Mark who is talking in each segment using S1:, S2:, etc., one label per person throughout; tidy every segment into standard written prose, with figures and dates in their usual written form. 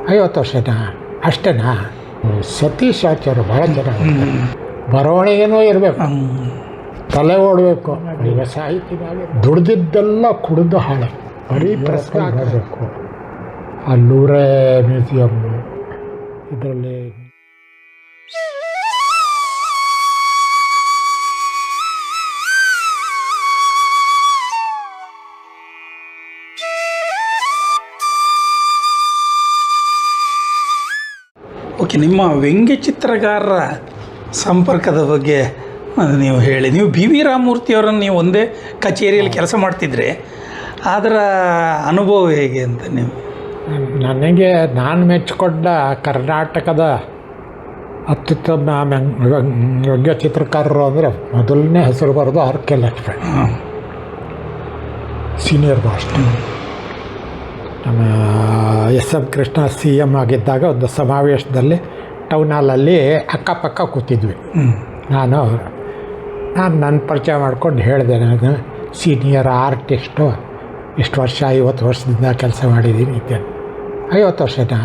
S1: 50 ವರ್ಷನಾ ಅಷ್ಟೇನಾ? ಸತೀಶ್ ಆಚಾರ್ಯ ಭಾಳ ಚೆನ್ನಾಗಿ ಬರವಣಿಗೆನೂ ಇರಬೇಕು, ತಲೆ ಓಡಬೇಕು. ಈಗ ಸಾಹಿತ್ಯದಾಗ ದುಡ್ದಿದ್ದೆಲ್ಲ ಕುಡಿದು ಹಾಳೆ ಬರೀ ಪ್ರಶ್ನೆ ಆಗಬೇಕು. ಆ ಲೂರೆ ಮ್ಯೂಸಿಯಮ್ ಇದರಲ್ಲಿ
S2: ಓಕೆ. ನಿಮ್ಮ ವ್ಯಂಗ್ಯ ಚಿತ್ರಗಾರರ ಸಂಪರ್ಕದ ಬಗ್ಗೆ ನೀವು ಹೇಳಿ. ನೀವು ಬಿ ವಿ ರಾಮಮೂರ್ತಿಯವರನ್ನು ನೀವು ಒಂದೇ ಕಚೇರಿಯಲ್ಲಿ ಕೆಲಸ ಮಾಡ್ತಿದ್ರೆ ಅದರ ಅನುಭವ ಹೇಗೆ ಅಂತ ನೀವು?
S1: ನನಗೆ ನಾನು ಮೆಚ್ಚಿಕೊಂಡ ಕರ್ನಾಟಕದ ಅತ್ಯುತ್ತಮ ವ್ಯಂಗ್ಯ ಚಿತ್ರಕಾರರು ಅಂದರೆ ಮೊದಲನೇ ಹೆಸರು ಬರೋದು R K Laxman, senior master. ನಮ್ಮ S M Krishna C M ಆಗಿದ್ದಾಗ ಒಂದು ಸಮಾವೇಶದಲ್ಲಿ ಟೌನ್ ಹಾಲಲ್ಲಿ ಅಕ್ಕಪಕ್ಕ ಕೂತಿದ್ವಿ. ನಾನು ನನ್ನ ಪರಿಚಯ ಮಾಡ್ಕೊಂಡು ಹೇಳಿದೆ, ನಾನು ಸೀನಿಯರ್ ಆರ್ಟಿಸ್ಟು, ಇಷ್ಟು ವರ್ಷ 50 ವರ್ಷದಿಂದ ಕೆಲಸ ಮಾಡಿದ್ದೀನಿ ಇದ್ದೆ. 50 ವರ್ಷನಾ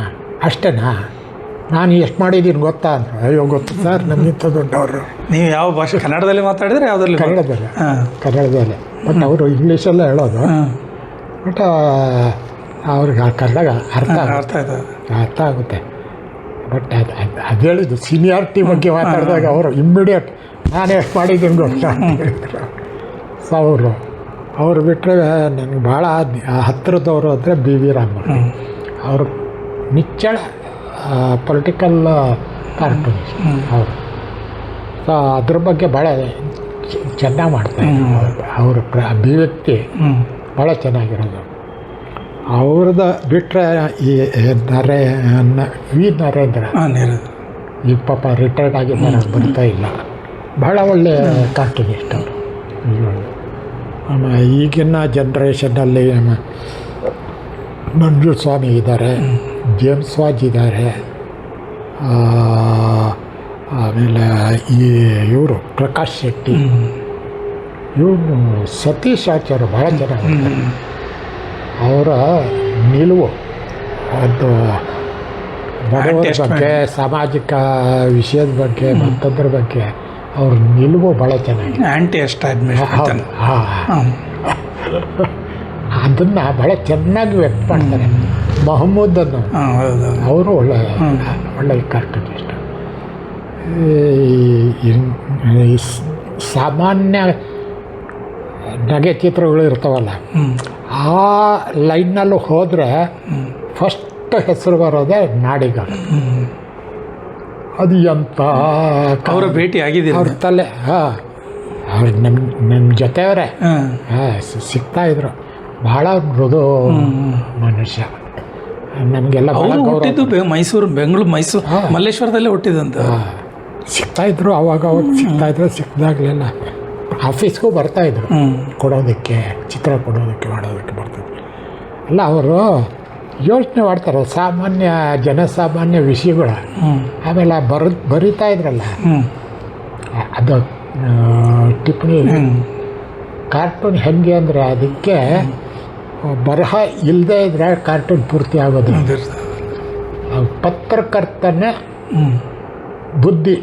S1: ಅಷ್ಟೇನಾ? ನಾನು ಎಷ್ಟು ಮಾಡಿದ್ದೀನಿ ಗೊತ್ತಾ ಅಂದರು. ಅಯ್ಯೋ ಗೊತ್ತು ಸರ್, ನಮಗಿಂತ ದೊಡ್ಡವರು.
S2: ನೀವು ಯಾವ ಭಾಷೆ? ಕನ್ನಡದಲ್ಲಿ ಮಾತಾಡಿದ್ರೆ ಯಾವುದ್ರಲ್ಲಿ?
S1: ಕನ್ನಡದಲ್ಲೇ. ಬಟ್ ಅವರು ಇಂಗ್ಲೀಷಲ್ಲೇ ಹೇಳೋದು. ಬಟ್ ಅವ್ರಿಗೆ ಕನ್ನಡ ಅರ್ಥ ಆಗುತ್ತೆ. ಬಟ್ ಅದು ಹೇಳಿದ್ದು ಸೀನಿಯಾರಿಟಿ ಬಗ್ಗೆ ಮಾತಾಡಿದಾಗ ಅವರು ಇಮ್ಮಿಡಿಯೇಟ್ ನಾನು ಎಷ್ಟು ಮಾಡಿದ್ದೀನಿ ಗೊತ್ತಾ ಅಂತ. ಸೊ ಅವರು ಬಿಟ್ಟರೆ ನನಗೆ ಭಾಳ ಹತ್ತಿರದವರು ಅಂದರೆ ಬಿ ವಿ ರಾಮಮೂರ್ತಿ. ಅವರು ನಿಚ್ಚಳ ಪೊಲಿಟಿಕಲ್ ಕಾರ್ಟೂನಿಸ್ಟ್ ಅವರು. ಸೊ ಅದ್ರ ಬಗ್ಗೆ ಭಾಳ ಚೆನ್ನಾಗಿ ಮಾಡ್ತಾರೆ. ಅವ್ರ ಅಭಿವ್ಯಕ್ತಿ ಭಾಳ ಚೆನ್ನಾಗಿರೋದು. ಅವ್ರದ್ದು ಬಿಟ್ಟರೆ ಈ ವಿ ನರೇಂದ್ರ ಈಗ ಪಾಪ ರಿಟೈರ್ಡ್ ಆಗಿದ್ದಾರೆ, ಬರ್ತಾ ಇಲ್ಲ. ಭಾಳ ಒಳ್ಳೆ ಕಾರ್ಟೂನಿಸ್ಟ್ ಅವರು. ಆಮೇಲೆ ಈಗಿನ ಜನ್ರೇಷನ್ನಲ್ಲಿ ಮಂಜು ಸ್ವಾಮಿ ಇದ್ದಾರೆ, ಜೇಮ್ಸ್ ವಾಜ್ ಇದ್ದಾರೆ, ಆಮೇಲೆ ಇವರು ಪ್ರಕಾಶ್ ಶೆಟ್ಟಿ, ಇವನು ಸತೀಶ್ ಆಚಾರ್ಯ ಭಾಳ ಚೆನ್ನಾಗಿ. ಅವರ ನಿಲುವು ಅದು ಬಡವರ ಬಗ್ಗೆ, ಸಾಮಾಜಿಕ ವಿಷಯದ ಬಗ್ಗೆ, ಮತ್ತೊಂದ್ರ ಬಗ್ಗೆ ಅವ್ರ ನಿಲುವು ಭಾಳ ಚೆನ್ನಾಗಿದೆ.
S2: ಆ್ಯಂಟಿ ಎಸ್ಟಾಬ್ಲಿಷ್ಮೆಂಟ್
S1: ಅದನ್ನು ಭಾಳ ಚೆನ್ನಾಗಿ ವ್ಯಕ್ತ ಮಾಡ್ತಾರೆ. ಮಹಮ್ಮೂದನ್ನು ಅವರು ಒಳ್ಳೆ ಕಾರ್ಟೂನಿಸ್ಟ್. ಸಾಮಾನ್ಯ ನಗೆ ಚಿತ್ರಗಳು ಇರ್ತಾವಲ್ಲ, ಆ ಲೈನ್ನಲ್ಲೂ ಹೋದರೆ ಫಸ್ಟ್ ಹೆಸರು ಬರೋದೇ ನಾಡಿಗ. ಅದು ಎಂಥ
S2: ಅವರ ಭೇಟಿ ಆಗಿದೆ
S1: ಅವ್ರ ತಲೆ. ಅವ್ರು ನಮ್ಮ ಜೊತೆಯವರೇ ಸಿಗ್ತಾಯಿದ್ರು. ಭಾಳ ಮೃದು ಮನುಷ್ಯ. ನಮಗೆಲ್ಲ
S2: ಹುಟ್ಟಿದ್ದು ಬೆಂಗಳೂರು ಮೈಸೂರು ಮಲ್ಲೇಶ್ವರದಲ್ಲೇ ಹುಟ್ಟಿದಂತ.
S1: ಸಿಗ್ತಾಯಿದ್ರು, ಅವಾಗ ಸಿಗ್ತಾಯಿದ್ರು. ಸಿಕ್ಕಿದಾಗಲೆಲ್ಲ ಆಫೀಸ್ಗೂ ಬರ್ತಾಯಿದ್ರು ಕೊಡೋದಕ್ಕೆ, ಚಿತ್ರ ಕೊಡೋದಕ್ಕೆ, ಮಾಡೋದಕ್ಕೆ ಬರ್ತಿದ್ರು. ಅಲ್ಲ, ಅವರು ಯೋಚನೆ ಮಾಡ್ತಾರೆ ಸಾಮಾನ್ಯ ಜನಸಾಮಾನ್ಯ ವಿಷಯಗಳು. ಆಮೇಲೆ ಬರಿತಾ ಇದ್ರಲ್ಲ, ಅದು ಟಿಪ್ಪಣಿ ಕಾರ್ಟೂನ್ ಹೆಂಗೆ ಅಂದರೆ ಅದಕ್ಕೆ ಬರಹ ಇಲ್ಲದೇ ಇದ್ದರೆ ಕಾರ್ಟೂನ್ ಪೂರ್ತಿ ಆಗೋದು. ಪತ್ರಕರ್ತನ ಬುದ್ಧಿ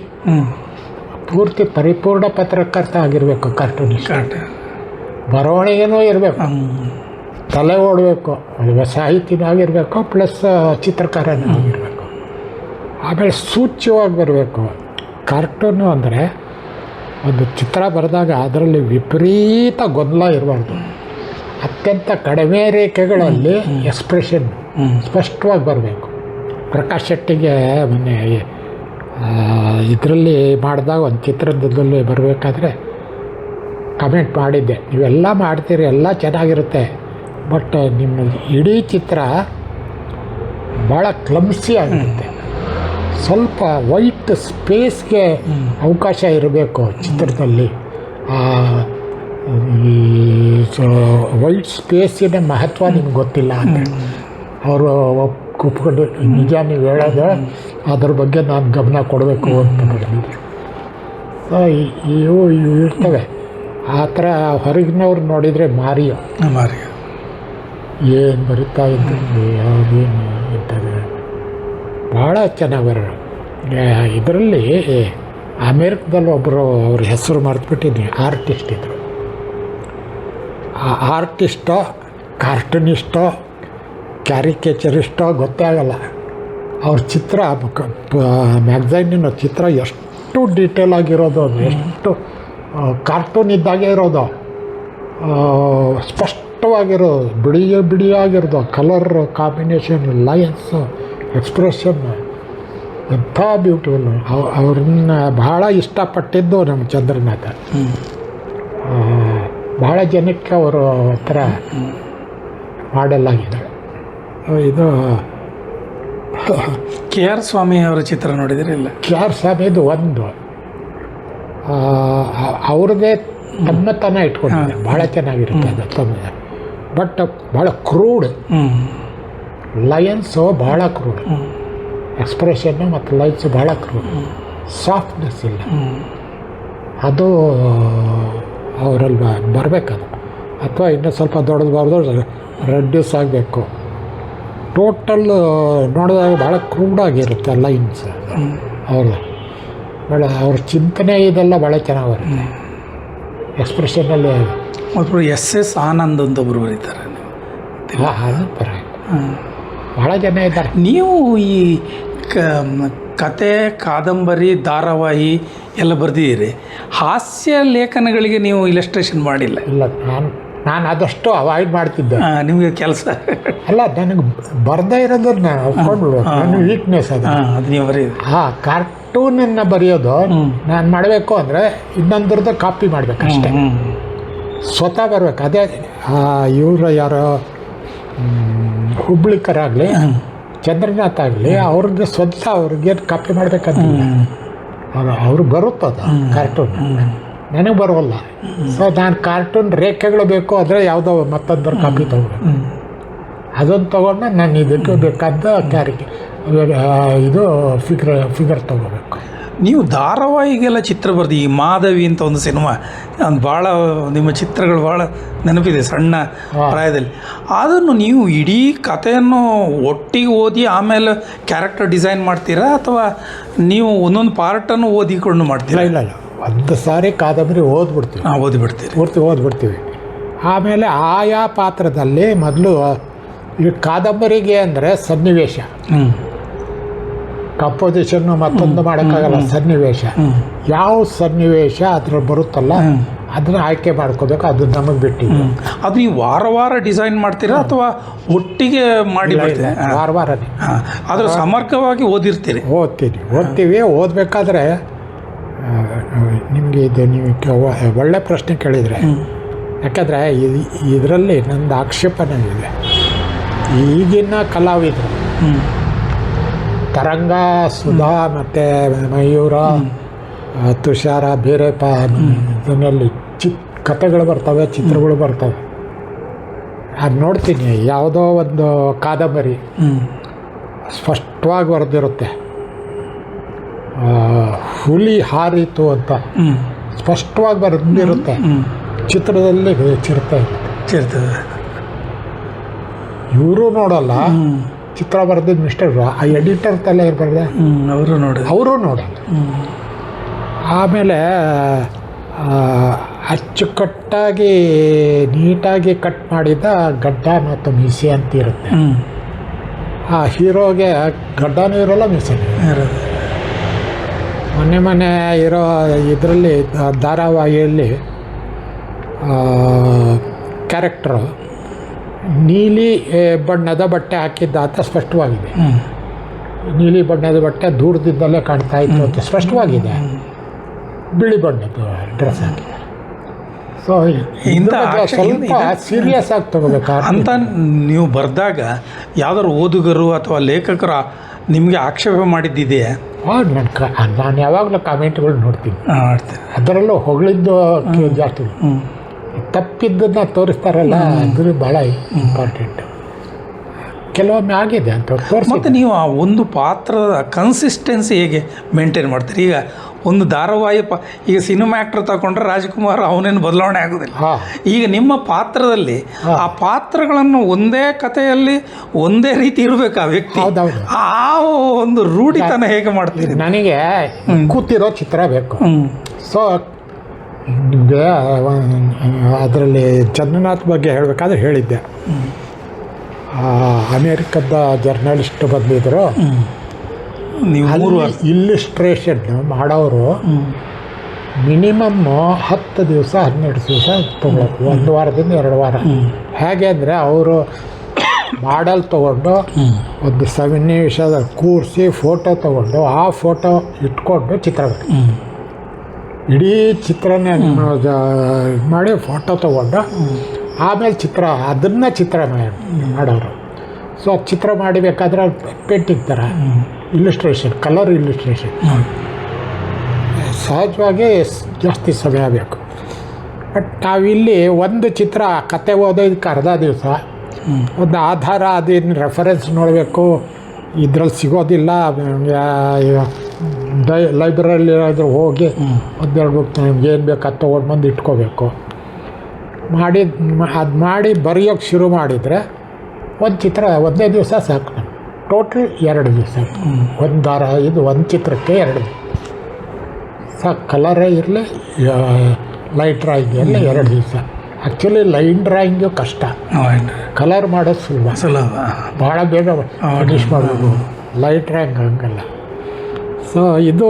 S1: ಪೂರ್ತಿ ಪರಿಪೂರ್ಣ ಪತ್ರಕರ್ತ ಆಗಿರಬೇಕು ಕಾರ್ಟೂನಿಸ್ಟ್. ಬರವಣಿಗೆನೂ ಇರಬೇಕು, ತಲೆ ಓಡಬೇಕು, ಸಾಹಿತ್ಯನಾಗಿರಬೇಕು, ಪ್ಲಸ್ ಚಿತ್ರಕಾರನೂ ಆಗಿರಬೇಕು. ಆಮೇಲೆ ಸೂಚ್ಯವಾಗಿ ಬರಬೇಕು. ಕಾರ್ಟೂನು ಅಂದರೆ ಒಂದು ಚಿತ್ರ ಬರೆದಾಗ ಅದರಲ್ಲಿ ವಿಪರೀತ ಗೊಂದಲ ಇರಬಾರ್ದು. ಅತ್ಯಂತ ಕಡಿಮೆ ರೇಖೆಗಳಲ್ಲಿ ಎಕ್ಸ್ಪ್ರೆಷನ್ ಸ್ಪಷ್ಟವಾಗಿ ಬರಬೇಕು. ಪ್ರಕಾಶ್ ಶೆಟ್ಟಿಗೆ ಮೊನ್ನೆ ಇದರಲ್ಲಿ ಮಾಡಿದಾಗ ಒಂದು ಚಿತ್ರದಲ್ಲಿ ಬರಬೇಕಾದ್ರೆ ಕಮೆಂಟ್ ಮಾಡಿದ್ದೆ, ನೀವೆಲ್ಲ ಮಾಡ್ತೀರಿ, ಎಲ್ಲ ಚೆನ್ನಾಗಿರುತ್ತೆ, ಬಟ್ ನಿಮ್ಮ ಇಡೀ ಚಿತ್ರ ಭಾಳ ಕ್ಲಮ್ಸಿ ಆಗಿರುತ್ತೆ. ಸ್ವಲ್ಪ ವೈಟ್ ಸ್ಪೇಸ್ಗೆ ಅವಕಾಶ ಇರಬೇಕು ಚಿತ್ರದಲ್ಲಿ. ಈ ವೈಟ್ ಸ್ಪೇಸಿನ ಮಹತ್ವ ನಿಮ್ಗೆ ಗೊತ್ತಿಲ್ಲ ಅಂತ ಅವರು ಒಪ್ಕೊಂಡು, ನಿಜ ನೀವು ಹೇಳೋದು, ಅದ್ರ ಬಗ್ಗೆ ನಾನು ಗಮನ ಕೊಡಬೇಕು ಅಂತ ಬರೆದಿದ್ದರು. ಇವು ಇರ್ತವೆ. ಆ ಥರ ಹೊರಗಿನವ್ರು ನೋಡಿದರೆ ಮಾರಿಯೋ ಏನು ಬರಿತಾ ಇದ್ದರು, ಯಾವುದೇನು ಇರ್ತದೆ. ಭಾಳ ಚೆನ್ನಾಗಿ ಬರೋರು. ಇದರಲ್ಲಿ ಅಮೇರಿಕದಲ್ಲಿ ಒಬ್ಬರು ಅವ್ರ ಹೆಸರು ಮರೆತುಬಿಟ್ಟಿದ್ವಿ, ಆರ್ಟಿಸ್ಟ್ ಇದ್ದರು. ಆ ಆರ್ಟಿಸ್ಟೋ ಕಾರ್ಟೂನಿಸ್ಟೋ ಕ್ಯಾರಿಕೇಚರಿಸ್ಟೋ ಗೊತ್ತೇ ಆಗಲ್ಲ. ಅವ್ರ ಚಿತ್ರ ಮ್ಯಾಗ್ಝೈನಿನ ಚಿತ್ರ ಎಷ್ಟು ಡೀಟೇಲ್ ಆಗಿರೋದು, ಅದು ಎಷ್ಟು ಕಾರ್ಟೂನ್ ಇದ್ದಾಗೆ ಇರೋದು, ಸ್ಪಷ್ಟವಾಗಿರೋದು, ಬಿಡಿಯಾಗಿರೋದು, ಕಲರ್ ಕಾಂಬಿನೇಷನ್, ಲೈನ್ಸು, ಎಕ್ಸ್ಪ್ರೆಷನ್ ಎಂಥ ಬ್ಯೂಟಿಫುಲ್. ಅವ್ರನ್ನ ಭಾಳ ಇಷ್ಟಪಟ್ಟಿದ್ದು ನಮ್ಮ ಚಂದ್ರನಾಥ. ಭಾಳ ಜನಕ್ಕೆ ಅವರು ಒಂಥರ ಮಾಡೆಲ್ ಆಗಿದ್ದಾರೆ. ಇದು
S2: ಕೆ ಆರ್ ಸ್ವಾಮಿ ಅವರ ಚಿತ್ರ ನೋಡಿದರೆ ಇಲ್ಲ?
S1: ಕೆ ಆರ್ ಸ್ವಾಮಿದು ಒಂದು ಅವ್ರದ್ದೇ ತಮ್ಮತನ ಇಟ್ಕೊಂಡಿದ್ದಾರೆ, ಭಾಳ ಚೆನ್ನಾಗಿರುತ್ತೆ ಅದು ತಮ್ಮ. ಬಟ್ ಭಾಳ ಕ್ರೂಡ್, ಲಯನ್ಸು ಭಾಳ ಕ್ರೂಡ್, ಎಕ್ಸ್ಪ್ರೆಷನ್ನು ಮತ್ತು ಲೈನ್ಸು ಭಾಳ ಕ್ರೂಡ್, ಸಾಫ್ಟ್ನೆಸ್ ಇಲ್ಲ. ಅದು ಅವರಲ್ಲಿ ಬರಬೇಕದು, ಅಥವಾ ಇನ್ನೂ ಸ್ವಲ್ಪ ದೊಡ್ಡದು ರೆಡ್ಯೂಸ್ ಆಗಬೇಕು. ಟೋಟಲ್ ನೋಡಿದಾಗ ಭಾಳ ಕ್ರೂಡಾಗಿರುತ್ತೆ ಲೈನ್ಸ್ ಅವ್ರದ್ದು. ಭಾಳ ಅವ್ರ ಚಿಂತನೆ ಇದೆಲ್ಲ ಭಾಳ ಚೆನ್ನಾಗಿ ಬರುತ್ತೆ. ಎಕ್ಸ್ಪ್ರೆಷನಲ್ಲಿ
S2: ಒಬ್ಬರು ಎಸ್ ಎಸ್ ಆನಂದ್ ಅಂತ ಒಬ್ಬರು ಬರೀತಾರೆ.
S1: ಭಾಳ ಜನ ಇದ್ದಾರೆ.
S2: ನೀವು ಈ ಕತೆ, ಕಾದಂಬರಿ, ಧಾರಾವಾಹಿ ಎಲ್ಲ ಬರೆದಿದ್ದೀರಿ. ಹಾಸ್ಯ ಲೇಖನಗಳಿಗೆ ನೀವು ಇಲಸ್ಟ್ರೇಷನ್ ಮಾಡಿಲ್ಲ?
S1: ಇಲ್ಲ, ನಾನು ಆದಷ್ಟು ಅವಾಯ್ಡ್ ಮಾಡ್ತಿದ್ದೆ.
S2: ನಿಮಗೆ ಕೆಲಸ
S1: ಅಲ್ಲ, ನನಗೆ ಬರದೇ ಇರೋದನ್ನ ಒಪ್ಕೊಂಡ್ಬಿಡು, ನನ್ನ ವೀಕ್ನೆಸ್ ಅದು.
S2: ಅದು ನೀವು ಬರೀ
S1: ಕಾರ್ಟೂನನ್ನು ಬರೆಯೋದು ನಾನು ಮಾಡಬೇಕು ಅಂದರೆ ಇನ್ನೊಂದ್ರದ್ದು ಕಾಪಿ ಮಾಡಬೇಕು ಅಷ್ಟೇ, ಸ್ವತಃ ಬರಬೇಕು. ಅದೇ ಇವರು ಯಾರೋ ಹುಬ್ಳಿಕರಾಗಲಿ ಚಂದ್ರನಾಥ್ ಆಗಲಿ ಅವ್ರಿಗೆ ಸ್ವಂತ ಅವ್ರಿಗೆ ಕಾಪಿ ಮಾಡಬೇಕಂತಿಲ್ಲ. ಅವ್ರಿಗೆ ಬರುತ್ತದ ಕಾರ್ಟೂನ್, ನನಗೆ ಬರೋಲ್ಲ. ಸೊ ನಾನು ಕಾರ್ಟೂನ್ ರೇಖೆಗಳು ಬೇಕು ಅಂದರೆ ಯಾವುದೋ ಮತ್ತೊಂದರ ಕಾಪಿ ತೊಗೊಬೇಕು. ಅದನ್ನು ತೊಗೊಂಡು ನಾನು ಇದಕ್ಕೆ ಬೇಕಾದ ಇದು ಫಿಗರ್ ತೊಗೋಬೇಕು.
S2: ನೀವು ಧಾರಾವಾಹಿಗೆಲ್ಲ ಚಿತ್ರ ಬರ್ದು, ಈ ಮಾಧವಿ ಅಂತ ಒಂದು ಸಿನಿಮಾ, ಅದು ಭಾಳ ನಿಮ್ಮ ಚಿತ್ರಗಳು ಭಾಳ ನೆನಪಿದೆ ಸಣ್ಣ ಪ್ರಾಯದಲ್ಲಿ. ಅದನ್ನು ನೀವು ಇಡೀ ಕಥೆಯನ್ನು ಒಟ್ಟಿಗೆ ಓದಿ ಆಮೇಲೆ ಕ್ಯಾರೆಕ್ಟರ್ ಡಿಸೈನ್ ಮಾಡ್ತೀರಾ, ಅಥವಾ ನೀವು ಒಂದೊಂದು ಪಾರ್ಟನ್ನು ಓದಿಕೊಂಡು ಮಾಡ್ತೀರಾ?
S1: ಇಲ್ಲ, ಒಂದು ಸಾರಿ ಕಾದಂಬರಿ ಓದ್ಬಿಡ್ತೀವಿ.
S2: ಓದಿಬಿಡ್ತೀವಿ,
S1: ಪೂರ್ತಿ ಓದ್ಬಿಡ್ತೀವಿ. ಆಮೇಲೆ ಆಯಾ ಪಾತ್ರದಲ್ಲಿ ಮೊದಲು ಈ ಕಾದಂಬರಿಗೆ ಅಂದರೆ ಸನ್ನಿವೇಶ, ಕಂಪೋಸಿಷನ್ನು ಮತ್ತೊಂದು ಮಾಡೋಕ್ಕಾಗಲ್ಲ. ಸನ್ನಿವೇಶ, ಯಾವ ಸನ್ನಿವೇಶ ಅದ್ರ ಬರುತ್ತಲ್ಲ ಅದನ್ನು ಆಯ್ಕೆ ಮಾಡ್ಕೋಬೇಕು. ಅದು ನಮಗೆ ಬಿಟ್ಟಿದ್ದು.
S2: ಅದು ನೀವು ವಾರ ಡಿಸೈನ್ ಮಾಡ್ತೀರಾ ಅಥವಾ ಒಟ್ಟಿಗೆ ಮಾಡಿ
S1: ವಾರನೇ?
S2: ಆದರೆ ಸಮರ್ಕವಾಗಿ
S1: ಓದ್ತೀವಿ. ಓದಬೇಕಾದ್ರೆ ನಿಮಗೆ ಇದು ನೀವು ಒಳ್ಳೆ ಪ್ರಶ್ನೆ ಕೇಳಿದರೆ, ಯಾಕಂದರೆ ಇದರಲ್ಲಿ ನಂದು ಆಕ್ಷೇಪಣೆ ಇದೆ. ಈಗಿನ ಕಲಾವಿದರು ತರಂಗ, ಸುಧಾ ಮತ್ತು ಮಯೂರ, ತುಷಾರ, ಬೇರೆಪ್ಪ ಇದನ್ನಲ್ಲಿ ಕಥೆಗಳು ಬರ್ತವೆ, ಚಿತ್ರಗಳು ಬರ್ತವೆ. ಅದು ನೋಡ್ತೀನಿ, ಯಾವುದೋ ಒಂದು ಕಾದಂಬರಿ ಸ್ಪಷ್ಟವಾಗಿ ಬರೆದಿರುತ್ತೆ, ಹುಲಿ ಹಾರಿತು ಅಂತ ಸ್ಪಷ್ಟವಾಗಿ ಬರೆದಿರುತ್ತೆ, ಚಿತ್ರದಲ್ಲಿ ಚಿರತೆ
S2: ಇರ್ತದೆ.
S1: ಇವರು ನೋಡಲ್ಲ, ಚಿತ್ರ ಬರೆದಿದ್ದು ಮಿಸ್ಟರ್ ಆ ಎಡಿಟರ್ ತಲೆ ಇರಬಾರ್ದೆ, ಅವರು ನೋಡಲ್ಲ. ಆಮೇಲೆ ಅಚ್ಚುಕಟ್ಟಾಗಿ ನೀಟಾಗಿ ಕಟ್ ಮಾಡಿದ ಗಡ್ಡ ಮತ್ತು ಮೀಸೆ ಅಂತ ಇರುತ್ತೆ. ಆ ಹೀರೋಗೆ ಗಡ್ಡನೂ ಇರೋಲ್ಲ, ಮೀಸೆನೂ ಇರೋಲ್ಲ. ಮೊನ್ನೆ ಇರೋ ಇದರಲ್ಲಿ ಧಾರಾವಾಹಿಯಲ್ಲಿ ಕ್ಯಾರೆಕ್ಟ್ರು ನೀಲಿ ಬಣ್ಣದ ಬಟ್ಟೆ ಹಾಕಿದ್ದ ಅಂತ ಸ್ಪಷ್ಟವಾಗಿದೆ. ನೀಲಿ ಬಣ್ಣದ ಬಟ್ಟೆ ದೂರದಿಂದಲೇ ಕಾಣ್ತಾ ಇತ್ತು ಅಂತ ಸ್ಪಷ್ಟವಾಗಿದೆ. ಬಿಳಿ ಬಣ್ಣದ್ದು ಡ್ರೆಸ್ ಹಾಕಿದ್ದಾರೆ. ಸೊ ಸ್ವಲ್ಪ ಸೀರಿಯಸ್ ಆಗಿ ತಗೋಬೇಕು
S2: ಅಂತ ನೀವು ಬರೆದಾಗ ಯಾವ್ದಾದ್ರು ಓದುಗರು ಅಥವಾ ಲೇಖಕರು ನಿಮಗೆ ಆಕ್ಷೇಪ ಮಾಡಿದ್ದಿದೆಯಾ?
S1: ನಾನು ಯಾವಾಗಲೂ ಕಾಮೆಂಟ್ಗಳು ನೋಡ್ತೀನಿ. ಅದರಲ್ಲೂ ಹೊಗಳಿದ್ದು ಜಾಸ್ತಿ, ತಪ್ಪಿದ್ದನ್ನ ತೋರಿಸ್ತಾರಲ್ಲ, ಅದು ಭಾಳ ಇಂಪಾರ್ಟೆಂಟ್. ಕೆಲವೊಮ್ಮೆ ಆಗಿದೆ ಅಂತ ತೋರಿಸಿ.
S2: ಮತ್ತು ನೀವು ಆ ಒಂದು ಪಾತ್ರದ ಕನ್ಸಿಸ್ಟೆನ್ಸಿ ಹೇಗೆ ಮೇಂಟೈನ್ ಮಾಡ್ತೀರಿ? ಈಗ ಒಂದು ಧಾರಾವಾಹಿ ಈಗ ಸಿನಿಮಾ ಆ್ಯಕ್ಟರ್ ತಗೊಂಡ್ರೆ ರಾಜ್ಕುಮಾರ್ ಅವನೇನು ಬದಲಾವಣೆ ಆಗೋದಿಲ್ಲ.
S1: ಹಾಂ
S2: ಈಗ ನಿಮ್ಮ ಪಾತ್ರದಲ್ಲಿ ಆ ಪಾತ್ರಗಳನ್ನು ಒಂದೇ ಕಥೆಯಲ್ಲಿ ಒಂದೇ ರೀತಿ ಇರಬೇಕು ಆ ವ್ಯಕ್ತಿ.
S1: ಹೌದೌದು.
S2: ಆ ಒಂದು ರೂಢಿತನ ಹೇಗೆ ಮಾಡ್ತೀರಿ?
S1: ನನಗೆ ಕೂತಿರೋ ಚಿತ್ರ ಬೇಕು. ಸೊ ಅದರಲ್ಲಿ ಚಂದ್ರನಾಥ್ ಬಗ್ಗೆ ಹೇಳಬೇಕಾದ್ರೆ ಹೇಳಿದ್ದೆ, ಅಮೇರಿಕದ ಜರ್ನಲಿಸ್ಟ್ ಬಂದಿದ್ದರು.
S2: ನೀವು
S1: ಇಲ್ಲಿಸ್ಟ್ರೇಷನ್ ಮಾಡೋರು ಮಿನಿಮಮ್ಮು 10 ದಿವಸ 12 ದಿವಸ ತೊಗೊಳೋದು, 1 ವಾರದಿಂದ 2 ವಾರ. ಹೇಗೆ ಅಂದರೆ ಅವರು ಮಾಡಲ್ ತೊಗೊಂಡು ಒಂದು ಸನ್ನಿವೇಶದ ಕೂರಿಸಿ ಫೋಟೋ ತೊಗೊಂಡು ಆ ಫೋಟೋ ಇಟ್ಕೊಂಡು ಚಿತ್ರ ಇಡೀ ಚಿತ್ರನೇ ಮಾಡಿ ಫೋಟೋ ತೊಗೊಂಡು ಆಮೇಲೆ ಅದನ್ನು ಚಿತ್ರ ಮಾಡೋರು. ಸೊ ಚಿತ್ರ ಮಾಡಿಬೇಕಾದ್ರೆ ಪೇಂಟಿಂಗ್ ಥರ ಇಲ್ಲಿಸ್ಟ್ರೇಷನ್, ಕಲರ್ ಇಲ್ಲಿಸ್ಟ್ರೇಷನ್. ಸಹಜವಾಗಿ ಜಾಸ್ತಿ ಸಮಯ ಬೇಕು. ಬಟ್ ನಾವಿಲ್ಲಿ ಒಂದು ಚಿತ್ರ ಕತೆ ಓದೋದಕ್ಕೆ ಅರ್ಧ ದಿವಸ, ಒಂದು ಆಧಾರ ಅದೇನು ರೆಫರೆನ್ಸ್ ನೋಡಬೇಕು, ಇದ್ರಲ್ಲಿ ಸಿಗೋದಿಲ್ಲ. ಲೈಬ್ರರಿಯಲ್ಲಿ ಏನಾದರೂ ಹೋಗಿ ಒಂದೆರಡು ಬುಕ್ ನಮ್ಗೆ ಏನು ಬೇಕು ಅದು ತೊಗೊಂಡು ಬಂದು ಇಟ್ಕೋಬೇಕು. ಅದು ಮಾಡಿ ಬರೆಯೋಕ್ಕೆ ಶುರು ಮಾಡಿದರೆ ಒಂದು ಚಿತ್ರ ಒಂದೇ ದಿವಸ ಸಾಕು. ನಮ್ಗೆ ಟೋಟಲ್ 2 ದಿವಸ, ಒಂದು ದಾರ ಇದು ಒಂದು ಚಿತ್ರಕ್ಕೆ 2 ಸಾಕು. ಕಲರೇ ಇರಲಿ, ಲೈಟ್ ಡ್ರಾಯಿಂಗ್ ಇರಲಿ 2 ದಿವಸ. ಆ್ಯಕ್ಚುಲಿ ಲೈನ್ ಡ್ರಾಯಿಂಗು ಕಷ್ಟ, ಕಲರ್ ಮಾಡೋದು ಸುಲಭ, ಭಾಳ ಬೇಗ ಫಿನಿಷ್ ಮಾಡ್ಬೋದು. ಲೈಟ್ ಡ್ರಾಯಿಂಗ್ ಹಂಗಲ್ಲ. ಸೊ ಇದು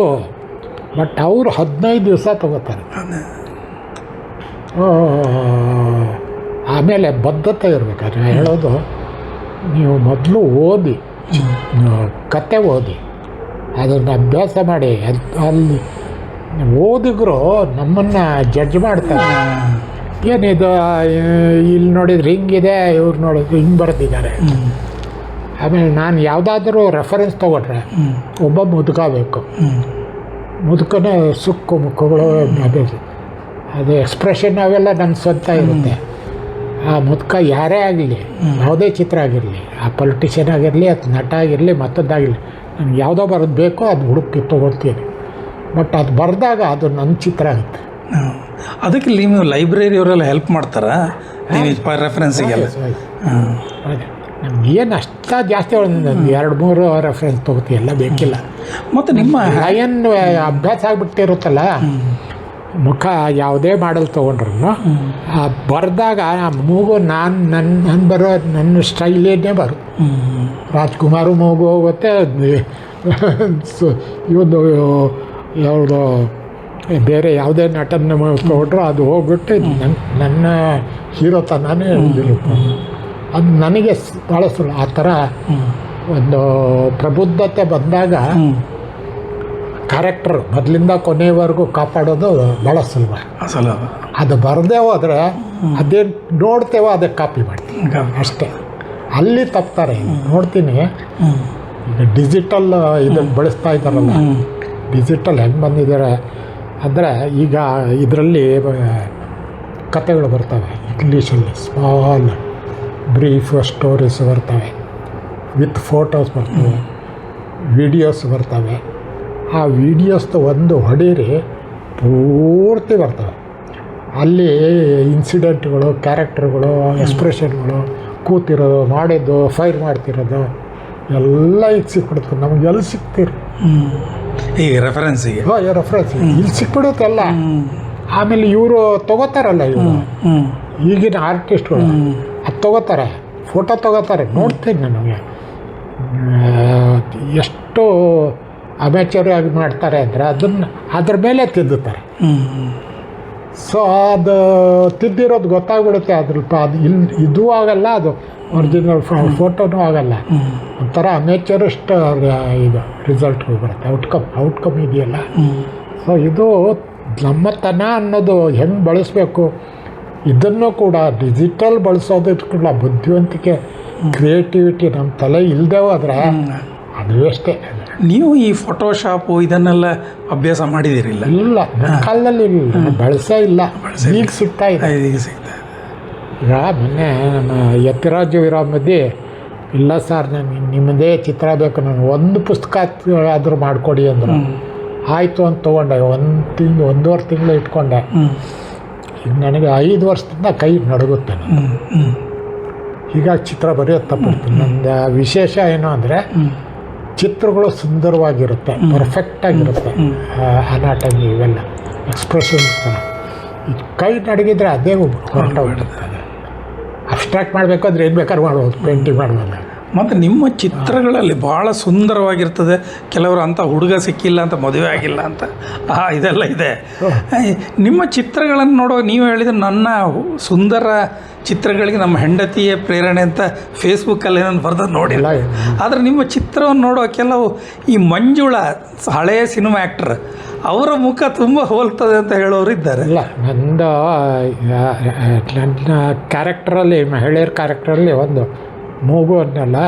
S1: ಬಟ್ ಅವರು 15 ದಿವಸ ತೊಗೋತಾರೆ. ಆಮೇಲೆ ಬದ್ಧತೆ ಇರಬೇಕಾದ್ರೆ ಹೇಳೋದು, ನೀವು ಮೊದಲು ಓದಿ, ಕತೆ ಓದಿ, ಅದನ್ನು ಅಭ್ಯಾಸ ಮಾಡಿ. ಅಲ್ಲಿ ಓದಿದ್ರು ನಮ್ಮನ್ನು ಜಡ್ಜ್ ಮಾಡ್ತಾರೆ. ಏನಿದು ಇಲ್ಲಿ ನೋಡಿದ್ರೆ ಹಿಂಗಿದೆ, ಇವ್ರು ನೋಡಿದ್ರೆ ಹಿಂಗೆ ಬರೆದಿದ್ದಾರೆ. ಆಮೇಲೆ ನಾನು ಯಾವುದಾದ್ರೂ ರೆಫರೆನ್ಸ್ ತೊಗೊಂಡ್ರೆ ಒಬ್ಬ ಮುದುಕ ಬೇಕು. ಮುದುಕನ ಸುಕ್ಕು ಮುಖಗಳು, ಅದು ಎಕ್ಸ್ಪ್ರೆಷನ್ ಅವೆಲ್ಲ ನನ್ನ ಸ್ವಂತ ಇರುತ್ತೆ. ಆ ಮುದುಕ ಯಾರೇ ಆಗಲಿ, ಯಾವುದೇ ಚಿತ್ರ ಆಗಿರಲಿ, ಆ ಪೊಲಿಟಿಷಿಯನ್ ಆಗಿರಲಿ, ಅದು ನಟ ಆಗಿರಲಿ, ಮತ್ತದ್ದಾಗಿರಲಿ, ನನಗೆ ಯಾವುದೋ ಬರೋದು ಬೇಕೋ ಅದು ಹುಡುಕಿ ತೊಗೊಳ್ತೀನಿ. ಬಟ್ ಅದು ಬರೆದಾಗ ಅದು ನನ್ನ ಚಿತ್ರ ಆಗುತ್ತೆ.
S2: ಅದಕ್ಕೆ ನೀವು ಲೈಬ್ರರಿಯವರೆಲ್ಲ ಹೆಲ್ಪ್ ಮಾಡ್ತಾರಾ ರೆಫರೆನ್ಸಿಗೆಲ್ಲ?
S1: ನಮ್ಗೇನು ಅಷ್ಟ ಜಾಸ್ತಿ ಒಂದು 2-3 ರೆಫರೆನ್ಸ್ ತೊಗೋತೀವಿ, ಎಲ್ಲ ಬೇಕಿಲ್ಲ. ಮತ್ತು ನಿಮ್ಮ ಲಯನ್ ಅಭ್ಯಾಸ ಆಗಿಬಿಟ್ಟಿರುತ್ತಲ್ಲ, ಮುಖ ಯಾವುದೇ ಮಾಡಲ್ ತೊಗೊಂಡ್ರು ಬರೆದಾಗ ಮೂಗು ನನ್ನ ಸ್ಟೈಲೇನೇ ಬರು. ರಾಜ್ಕುಮಾರು ಮೂಗು ಹೋಗುತ್ತೆ, ಇವೊಂದು ಯಾವುದು ಬೇರೆ ಯಾವುದೇ ನಟನ ತೊಗೊಂಡ್ರು ಅದು ಹೋಗ್ಬಿಟ್ಟು ನನ್ನ ಹೀರೋತನೇ ಇರುತ್ತೆ. ಅದು ನನಗೆ ಭಾಳ ಸುಲಭ. ಆ ಥರ ಒಂದು ಪ್ರಬುದ್ಧತೆ ಬಂದಾಗ ಕ್ಯಾರೆಕ್ಟರ್ ಮೊದಲಿಂದ ಕೊನೆಯವರೆಗೂ ಕಾಪಾಡೋದು ಭಾಳ ಸುಲಭ. ಅದು ಬರದೇ ಹೋದರೆ ಅದೇನು ನೋಡ್ತೇವೋ ಅದಕ್ಕೆ ಕಾಪಿ ಮಾಡ್ತೀವಿ ಅಷ್ಟೇ. ಅಲ್ಲಿ ತಪ್ತಾರೆ. ನೋಡ್ತೀನಿ ಈಗ ಡಿಜಿಟಲ್ ಇದನ್ನು ಬಳಸ್ತಾ ಇದ್ದಾರಲ್ಲ, ಡಿಜಿಟಲ್ ಹೆಂಗೆ ಬಂದಿದ್ದಾರೆ ಅಂದರೆ, ಈಗ ಇದರಲ್ಲಿ ಕತೆಗಳು ಬರ್ತವೆ ಇಂಗ್ಲೀಷಲ್ಲಿ, ಸ್ಮಾಲ್ ಬ್ರೀಫ್ ಸ್ಟೋರೀಸ್ ಬರ್ತವೆ, ವಿತ್ ಫೋಟೋಸ್ ಬರ್ತವೆ, ವಿಡಿಯೋಸ್ ಬರ್ತವೆ. ಆ ವಿಡಿಯೋಸ್ದು ಒಂದು ಹೊಡೀರಿ ಪೂರ್ತಿ ಬರ್ತವೆ. ಅಲ್ಲಿ ಇನ್ಸಿಡೆಂಟ್ಗಳು, ಕ್ಯಾರೆಕ್ಟರ್ಗಳು, ಎಕ್ಸ್ಪ್ರೆಷನ್ಗಳು, ಕೂತಿರೋದು, ಮಾಡಿದ್ದು, ಫೈರ್ ಮಾಡ್ತಿರೋದು ಎಲ್ಲ ಈಗ ಸಿಕ್ಬಿಡುತ್ತೆ. ನಮ್ಗೆ ಎಲ್ಲಿ ಸಿಗ್ತೀರಿ
S2: ಈಗ ರೆಫರೆನ್ಸಿಗೆ?
S1: ರೆಫರೆನ್ಸ್ ಇಲ್ಲಿ ಸಿಕ್ಬಿಡುತ್ತೆಲ್ಲ. ಆಮೇಲೆ ಇವರು ತೊಗೋತಾರಲ್ಲ, ಇವರು ಈಗಿನ ಆರ್ಟಿಸ್ಟ್ಗಳು ಅದು ತೊಗೋತಾರೆ, ಫೋಟೋ ತೊಗೋತಾರೆ. ನೋಡ್ತೀನಿ ನನಗೆ ಎಷ್ಟು ಅಮೇಚರ್ ಆಗಿ ಮಾಡ್ತಾರೆ ಅಂದರೆ ಅದ್ರ ಮೇಲೆ ತಿದ್ದುತ್ತಾರೆ. ಸೊ ಅದು ತಿದ್ದಿರೋದು ಗೊತ್ತಾಗ್ಬಿಡುತ್ತೆ. ಅದು ಇದೂ ಆಗಲ್ಲ, ಅದು ಒರಿಜಿನಲ್ ಫೋಟೋನೂ ಆಗಲ್ಲ. ಒಂಥರ ಅಮೇಚರಿಸ್ಟ್ ಇದು ರಿಸಲ್ಟ್ ಬರುತ್ತೆ, ಔಟ್ಕಮ್ ಇದೆಯಲ್ಲ. ಸೊ ಇದು ನಮ್ಮತನ ಅನ್ನೋದು ಹೆಂಗೆ ಬಳಸಬೇಕು, ಇದನ್ನು ಕೂಡ ಡಿಜಿಟಲ್ ಬಳಸೋದಕ್ಕಲ್ಲ ಬುದ್ಧಿವಂತಿಕೆ, ಕ್ರಿಯೇಟಿವಿಟಿ ನಮ್ಮ ತಲೆ ಇಲ್ಲದೆ ಹೋದರೆ ಅದು ಅಷ್ಟೇ.
S2: ನೀವು ಈ ಫೋಟೋಶಾಪು ಇದನ್ನೆಲ್ಲ ಅಭ್ಯಾಸ ಮಾಡಿದ್ದೀರಿಲ್ಲ?
S1: ಇಲ್ಲ, ನನ್ನ ಕಾಲದಲ್ಲಿ ಇಲ್ಲ, ಬಳಸೇ ಇಲ್ಲ. ಈಗ ಸಿಗ್ತಾ ಇದೆ.
S2: ಈಗ ಸಿಗ್ತಾ ಇದೆ.
S1: ಈಗ ಮೊನ್ನೆ ನಮ್ಮ ಯತಿರಾಜು ಇರೋ ಮಧ್ಯೆ, ಇಲ್ಲ ಸರ್ ನನಗೆ ನಿಮ್ಮದೇ ಚಿತ್ರ ಬೇಕು, ನಾನು ಒಂದು ಪುಸ್ತಕ ಆದರೂ ಮಾಡಿಕೊಡಿ ಅಂದರು. ಆಯಿತು ಅಂತ ತೊಗೊಂಡೆ, ಒಂದೂವರೆ ತಿಂಗಳು ಇಟ್ಕೊಂಡೆ. ಈಗ ನನಗೆ 5 ವರ್ಷದಿಂದ ಕೈ ನಡುಗುತ್ತೆ. ಹೀಗಾಗಿ ಚಿತ್ರ ಬರೆಯೋದು ತಪ್ಪಿಡ್ತೀನಿ. ನನ್ನ ವಿಶೇಷ ಏನು ಅಂದರೆ ಚಿತ್ರಗಳು ಸುಂದರವಾಗಿರುತ್ತೆ, ಪರ್ಫೆಕ್ಟಾಗಿರುತ್ತೆ. ಅನಾಟಮಿ ಇವೆಲ್ಲ ಎಕ್ಸ್ಪ್ರೆಷನ್ಸ್ ಕೈ ನಡಗಿದ್ರೆ ಅದೇ ಹೊರಟೋಗ್ಬಿಡುತ್ತೆ. ಅಬ್ಸ್ಟ್ರಾಕ್ಟ್ ಮಾಡಬೇಕಾದ್ರೆ ಏನು ಬೇಕಾದ್ರೂ ಮಾಡ್ಬೋದು, ಪೇಂಟಿಂಗ್ ಮಾಡ್ಬೋದು.
S2: ಮತ್ತು ನಿಮ್ಮ ಚಿತ್ರಗಳಲ್ಲಿ ಭಾಳ ಸುಂದರವಾಗಿರ್ತದೆ. ಕೆಲವರು ಅಂಥ ಹುಡುಗ ಸಿಕ್ಕಿಲ್ಲ ಅಂತ, ಮದುವೆ ಆಗಿಲ್ಲ ಅಂತ, ಇದೆಲ್ಲ ಇದೆ. ನಿಮ್ಮ ಚಿತ್ರಗಳನ್ನು ನೋಡೋ, ನೀವು ಹೇಳಿದ ನನ್ನ ಸುಂದರ ಚಿತ್ರಗಳಿಗೆ ನಮ್ಮ ಹೆಂಡತಿಯ ಪ್ರೇರಣೆ ಅಂತ ಫೇಸ್ಬುಕ್ಕಲ್ಲಿ ಏನೋ ಬರೆದು ನೋಡಿಲ್ಲ. ಆದರೆ ನಿಮ್ಮ ಚಿತ್ರವನ್ನು ನೋಡೋ ಕೆಲವು ಈ ಮಂಜುಳಾ ಹಳೆಯ ಸಿನಿಮಾ ಆ್ಯಕ್ಟರ್, ಅವರ ಮುಖ ತುಂಬ ಹೋಲ್ತದೆ ಅಂತ ಹೇಳೋರು ಇದ್ದಾರೆ.
S1: ಇಲ್ಲ, ನನ್ನ ಕ್ಯಾರೆಕ್ಟರಲ್ಲಿ, ಮಹಿಳೆಯರ ಕ್ಯಾರೆಕ್ಟರಲ್ಲಿ ಒಂದು ಮೂಗು ಅನ್ನಲ್ಲ,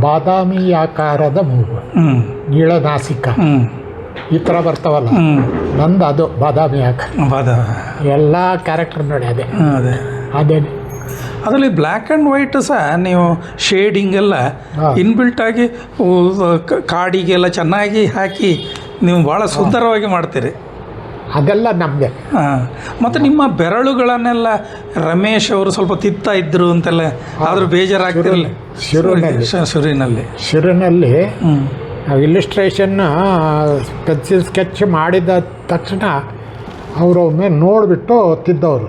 S1: ಬಾದಾಮಿ ಆಕಾರದ ಮೂಗು, ನೀಳನಾಸಿಕ ಈ ಥರ ಬರ್ತಾವಲ್ಲ, ನಂದು ಅದು ಬಾದಾಮಿ ಆಕಾರ. ಎಲ್ಲ ಕ್ಯಾರೆಕ್ಟರ್ ನೋಡಿ ಅದೇ ಅದೇನೆ.
S2: ಅದರಲ್ಲಿ ಬ್ಲ್ಯಾಕ್ ಆ್ಯಂಡ್ ವೈಟ್ ಸಹ ನೀವು ಶೇಡಿಂಗ್ ಎಲ್ಲ ಇನ್ಬಿಲ್ಟ್ ಆಗಿ ಕಾಡಿಗೆಲ್ಲ ಚೆನ್ನಾಗಿ ಹಾಕಿ ನೀವು ಭಾಳ ಸುಂದರವಾಗಿ ಮಾಡ್ತೀರಿ.
S1: ಅದೆಲ್ಲ ನಮ್ಮದೇ.
S2: ಮತ್ತು ನಿಮ್ಮ ಬೆರಳುಗಳನ್ನೆಲ್ಲ ರಮೇಶ್ ಅವರು ಸ್ವಲ್ಪ ತಿತ್ತಾ ಇದ್ದರು ಅಂತೆಲ್ಲ, ಆದರೂ ಬೇಜಾರಾಗ್ತಿರಲಿಲ್ಲ? ಶಿರುನಲ್ಲಿ ನಾವು ಇಲ್ಲಿಸ್ಟ್ರೇಷನ್ನ ಪೆನ್ಸಿಲ್ ಸ್ಕೆಚ್ ಮಾಡಿದ ತಕ್ಷಣ ಅವರು ಒಮ್ಮೆ ನೋಡಿಬಿಟ್ಟು ತಿದ್ದವರು.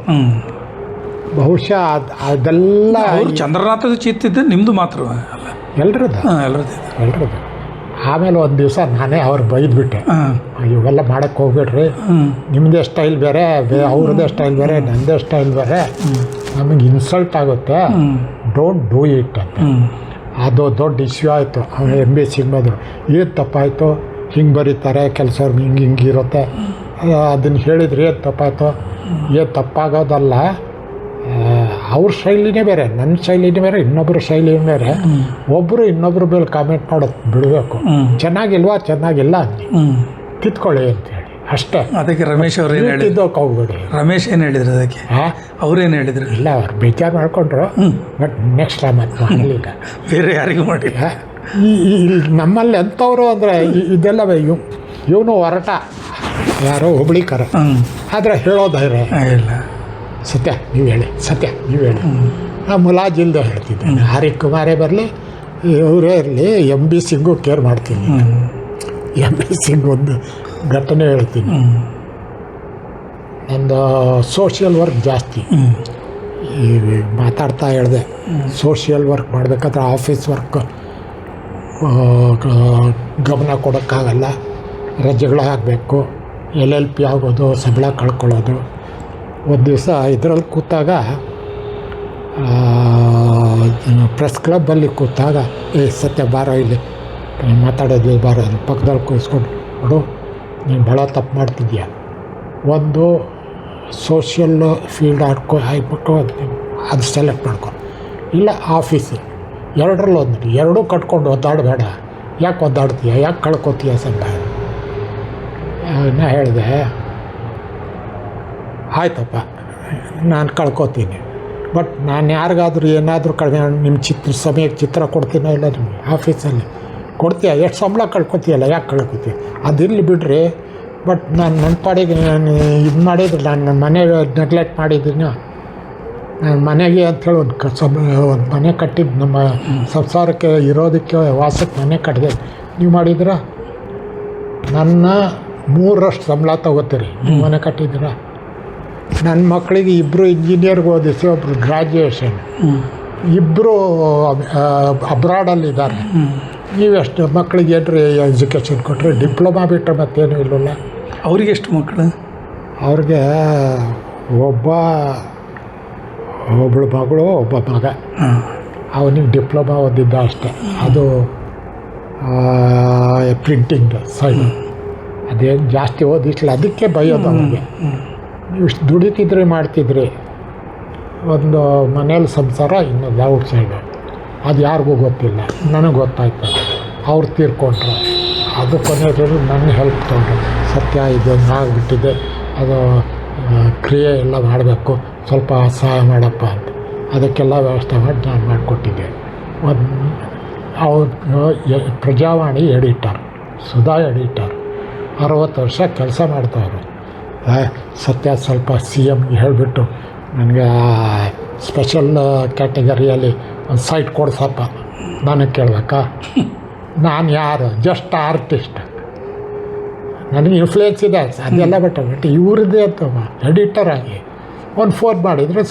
S2: ಬಹುಶಃ ಅದೆಲ್ಲ ಚಂದ್ರನಾಥದ ಚಿತ್ತಿದ್ದು ನಿಮ್ಮದು ಮಾತ್ರ ಅಲ್ಲ,
S1: ಎಲ್ರದ್ದು. ಆಮೇಲೆ ಒಂದು ದಿವಸ ನಾನೇ ಅವ್ರು ಬೈದ್ಬಿಟ್ಟೆ, ಇವೆಲ್ಲ ಮಾಡೋಕ್ಕೆ ಹೋಗ್ಬೇಡ್ರಿ, ನಿಮ್ಮದೇ ಸ್ಟೈಲ್ ಬೇರೆ, ಅವ್ರದ್ದೇ ಸ್ಟೈಲ್ ಬೇರೆ, ನನ್ನದೇ ಸ್ಟೈಲ್ ಬೇರೆ, ನಮಗೆ ಇನ್ಸಲ್ಟ್ ಆಗುತ್ತೆ, ಡೋಂಟ್ ಡೂ ಇಟ್ ಅಂತ. ಅದು ದೊಡ್ಡ ಇಶ್ಯೂ ಆಯಿತು. ಅವನು MBC ಬಂದರು, ಏನು ತಪ್ಪಾಯಿತು, ಹಿಂಗೆ ಬರೀತಾರೆ ಕೆಲಸವ್ರು, ಹಿಂಗಿರುತ್ತೆ, ಅದನ್ನು ಹೇಳಿದ್ರೆ ಏನು ತಪ್ಪಾಯಿತು? ಏನು ತಪ್ಪಾಗೋದಲ್ಲ, ಅವ್ರ ಶೈಲಿನೇ ಬೇರೆ, ನನ್ನ ಶೈಲಿನೇ ಬೇರೆ, ಇನ್ನೊಬ್ಬರ ಶೈಲಿನೇ ಬೇರೆ. ಒಬ್ಬರು ಇನ್ನೊಬ್ಬರ ಮೇಲೆ ಕಾಮೆಂಟ್ ಮಾಡೋದು ಬಿಡಬೇಕು. ಚೆನ್ನಾಗಿಲ್ವಾ, ಚೆನ್ನಾಗಿಲ್ಲ ಅಂತ ಕಿತ್ಕೊಳ್ಳಿ ಅಂತೇಳಿ ಅಷ್ಟೇ.
S2: ಅದಕ್ಕೆ ರಮೇಶ್ ಅವ್ರು ಏನು ಹೇಳಿದ್ದೋಕೆ
S1: ಹೋಗ್ಬೇಡಿ.
S2: ರಮೇಶ್ ಏನು ಹೇಳಿದ್ರು ಅದಕ್ಕೆ? ಅವ್ರೇನು ಹೇಳಿದ್ರು?
S1: ಇಲ್ಲ, ಅವ್ರು ಬೇಜಾರು ಮಾಡ್ಕೊಂಡ್ರು, ಬಟ್ ನೆಕ್ಸ್ಟ್ ಟೈಮ್ ಅದು ಮಾಡಲಿಲ್ಲ,
S2: ಬೇರೆ ಯಾರಿಗೂ ಮಾಡಿಲ್ಲ.
S1: ನಮ್ಮಲ್ಲಿ ಎಂಥವ್ರು ಅಂದರೆ ಇದೆಲ್ಲ ಇವನು ಹೊರಟ ಯಾರೋ ಹುಬ್ಳಿಕರ, ಆದರೆ ಹೇಳೋದಾದ್ರೆ
S2: ಇಲ್ಲ,
S1: ಸತ್ಯ ನೀವು ಹೇಳಿ, ಸತ್ಯ ನೀವು ಹೇಳಿ. ಮುಲಾಜಿಲ್ದೆ ಹೇಳ್ತಿದ್ದೆ, ಹರಿಕುಮಾರೇ ಬರಲಿ, ಇವರೇ ಇರಲಿ, MBC ಕೇರ್ ಮಾಡ್ತೀನಿ. MBC ಒಂದು ಘಟನೆ ಹೇಳ್ತೀನಿ. ನಂದು ಸೋಷಿಯಲ್ ವರ್ಕ್ ಜಾಸ್ತಿ. ಈ ಮಾತಾಡ್ತಾ ಹೇಳಿದೆ, ಸೋಷಿಯಲ್ ವರ್ಕ್ ಮಾಡಬೇಕಾದ್ರೆ ಆಫೀಸ್ ವರ್ಕ್ ಗಮನ ಕೊಡೋಕ್ಕಾಗಲ್ಲ, ರಜೆಗಳು ಆಗಬೇಕು, LLP ಆಗೋದು, ಸಂಬಳ ಕಳ್ಕೊಳ್ಳೋದು. ಒಂದು ದಿವಸ ಇದರಲ್ಲಿ ಕೂತಾಗ, ಪ್ರೆಸ್ ಕ್ಲಬ್ಬಲ್ಲಿ ಕೂತಾಗ, ಸತ್ಯ ಬಾರೋ ಇಲ್ಲಿ ಮಾತಾಡೋದು, ಬಾರೋ ಪಕ್ಕದಲ್ಲಿ ಕೂರಿಸ್ಕೊಂಡು, ನೋಡು ನೀನು ಭಾಳ ತಪ್ಪು ಮಾಡ್ತಿದ್ಯಾ, ಒಂದು ಸೋಷಿಯಲ್ ಫೀಲ್ಡ್ ಆಗ್ಬಿಟ್ಟು ಅದು ಸೆಲೆಕ್ಟ್ ಮಾಡ್ಕೊ, ಇಲ್ಲ ಆಫೀಸು, ಎರಡರಲ್ಲಿ ಒಂದು, ಎರಡೂ ಕಟ್ಕೊಂಡು ಒದ್ದಾಡಬೇಡ. ಯಾಕೆ ಒದ್ದಾಡ್ತೀಯ, ಯಾಕೆ ಕಳ್ಕೊತೀಯ ಸಂಬಳ? ನಾ ಹೇಳಿದೆ, ಆಯ್ತಪ್ಪ ನಾನು ಕಳ್ಕೊತೀನಿ, ಬಟ್ ನಾನು ಯಾರಿಗಾದ್ರೂ ಏನಾದರೂ ಕಡಿಮೆ, ನಿಮ್ಮ ಸಮಯಕ್ಕೆ ಚಿತ್ರ ಕೊಡ್ತೀನೋ ಇಲ್ಲ, ನಿಮಗೆ ಆಫೀಸಲ್ಲಿ ಕೊಡ್ತೀಯ, ಎಷ್ಟು ಸಂಬಳ ಕಳ್ಕೊತೀಯಲ್ಲ, ಯಾಕೆ ಕಳ್ಕೊತೀಯ? ಅದಿರಲಿ ಬಿಡ್ರಿ, ಬಟ್ ನಾನು ನನ್ನ ಪಾಡಿಗೆ ನಾನು ಇದು ಮಾಡಿದ್ರೆ, ನಾನು ನನ್ನ ಮನೆ ನೆಗ್ಲೆಕ್ಟ್ ಮಾಡಿದ್ದೀನಿ, ನಾನು ಮನೆಗೆ ಅಂಥೇಳಿ ಒಂದು ಮನೆ ಕಟ್ಟಿದ್ದು, ನಮ್ಮ ಸಂಸಾರಕ್ಕೆ ಇರೋದಕ್ಕೆ ವಾಸಕ್ಕೆ ಮನೆ ಕಟ್ಟಿದೆ. ನೀವು ಮಾಡಿದ್ರೆ ನನ್ನ 3ರಷ್ಟು ಸಂಬಳ ತೊಗೋತೀರಿ, ನೀವು ಮನೆ ಕಟ್ಟಿದ್ದೀರ. ನನ್ನ ಮಕ್ಕಳಿಗೆ 2 ಇಂಜಿನಿಯರ್ಗೆ ಓದಿಸಿ, ಒಬ್ಬರು ಗ್ರ್ಯಾಜುಯೇಷನ್, 2 ಅಬ್ರಾಡಲ್ಲಿದ್ದಾರೆ. ನೀವೆಷ್ಟು ಮಕ್ಕಳಿಗೆ ಏನ್ರಿ ಎಜುಕೇಷನ್ ಕೊಟ್ಟರೆ? ಡಿಪ್ಲೊಮಾ ಬಿಟ್ಟರೆ ಮತ್ತೇನು ಇಲ್ಲಲ್ಲ.
S2: ಅವ್ರಿಗೆ ಎಷ್ಟು ಮಕ್ಕಳು?
S1: ಅವ್ರಿಗೆ ಒಬ್ಬಳು ಮಗಳು, ಒಬ್ಬ ಮಗ. ಅವನಿಗೆ ಡಿಪ್ಲೊಮಾ ಓದಿದ್ದ ಅಷ್ಟೇ, ಅದು ಪ್ರಿಂಟಿಂಗ್ ಸೈಡ್, ಅದೇನು ಜಾಸ್ತಿ ಓದಿಸಲಿಲ್ಲ, ಅದಕ್ಕೆ ಬೈಯೋದು ಅವ್ರಿಗೆ. ನೀವು ಇಷ್ಟು ದುಡಿತಿದ್ರೆ ಮಾಡ್ತಿದ್ರಿ, ಒಂದು ಮನೇಲಿ ಸಂಸಾರ, ಇನ್ನೊಂದು ಔಟ್ ಸೈಡು, ಅದು ಯಾರಿಗೂ ಗೊತ್ತಿಲ್ಲ, ನನಗೆ ಗೊತ್ತಾಯ್ತು. ಅವ್ರು ತೀರ್ಕೊಂಡ್ರು, ಅದು ಕೊನೆಯಲ್ಲಿ ನನ್ನ ಹೆಲ್ಪ್ ತೊಗೊಂಡ್ರು. ಸತ್ಯ ಇದೊಂದು ಆಗಿಬಿಟ್ಟಿದೆ, ಅದು ಕ್ರಿಯೆ ಎಲ್ಲ ಮಾಡಬೇಕು, ಸ್ವಲ್ಪ ಸಹಾಯ ಮಾಡಪ್ಪ ಅಂತ. ಅದಕ್ಕೆಲ್ಲ ವ್ಯವಸ್ಥೆ ಮಾಡಿ ನಾನು ಮಾಡಿಕೊಟ್ಟಿದ್ದೆ. ಅವ್ರು ಪ್ರಜಾವಾಣಿ ಎಡಿಟರ್. ಸುಧಾ ಎಡಿಟರ್ 60 ವರ್ಷ ಕೆಲಸ ಮಾಡ್ತಾವ್ರು. ಸತ್ಯ ಸ್ವಲ್ಪ ಸಿ ಎಮ್ಗೆ ಹೇಳಿಬಿಟ್ಟು ನನಗೆ ಸ್ಪೆಷಲ್ ಕ್ಯಾಟಗರಿಯಲ್ಲಿ ಒಂದು ಸೈಟ್ ಕೊಡ್ಸಪ್ಪ ನನಗೆ ಕೇಳಬೇಕಾ? ನಾನು ಯಾರು? Just artist. ನನಗೆ ಇನ್ಫ್ಲೂಯೆನ್ಸ್ ಇದೆ ಅದೆಲ್ಲ ಬಟ್ ಇವ್ರದ್ದೇ ಅಂತ ಎಡಿಟರ್ ಆಗಿ ಒಂದು ಫೋನ್ ಮಾಡಿದರೆ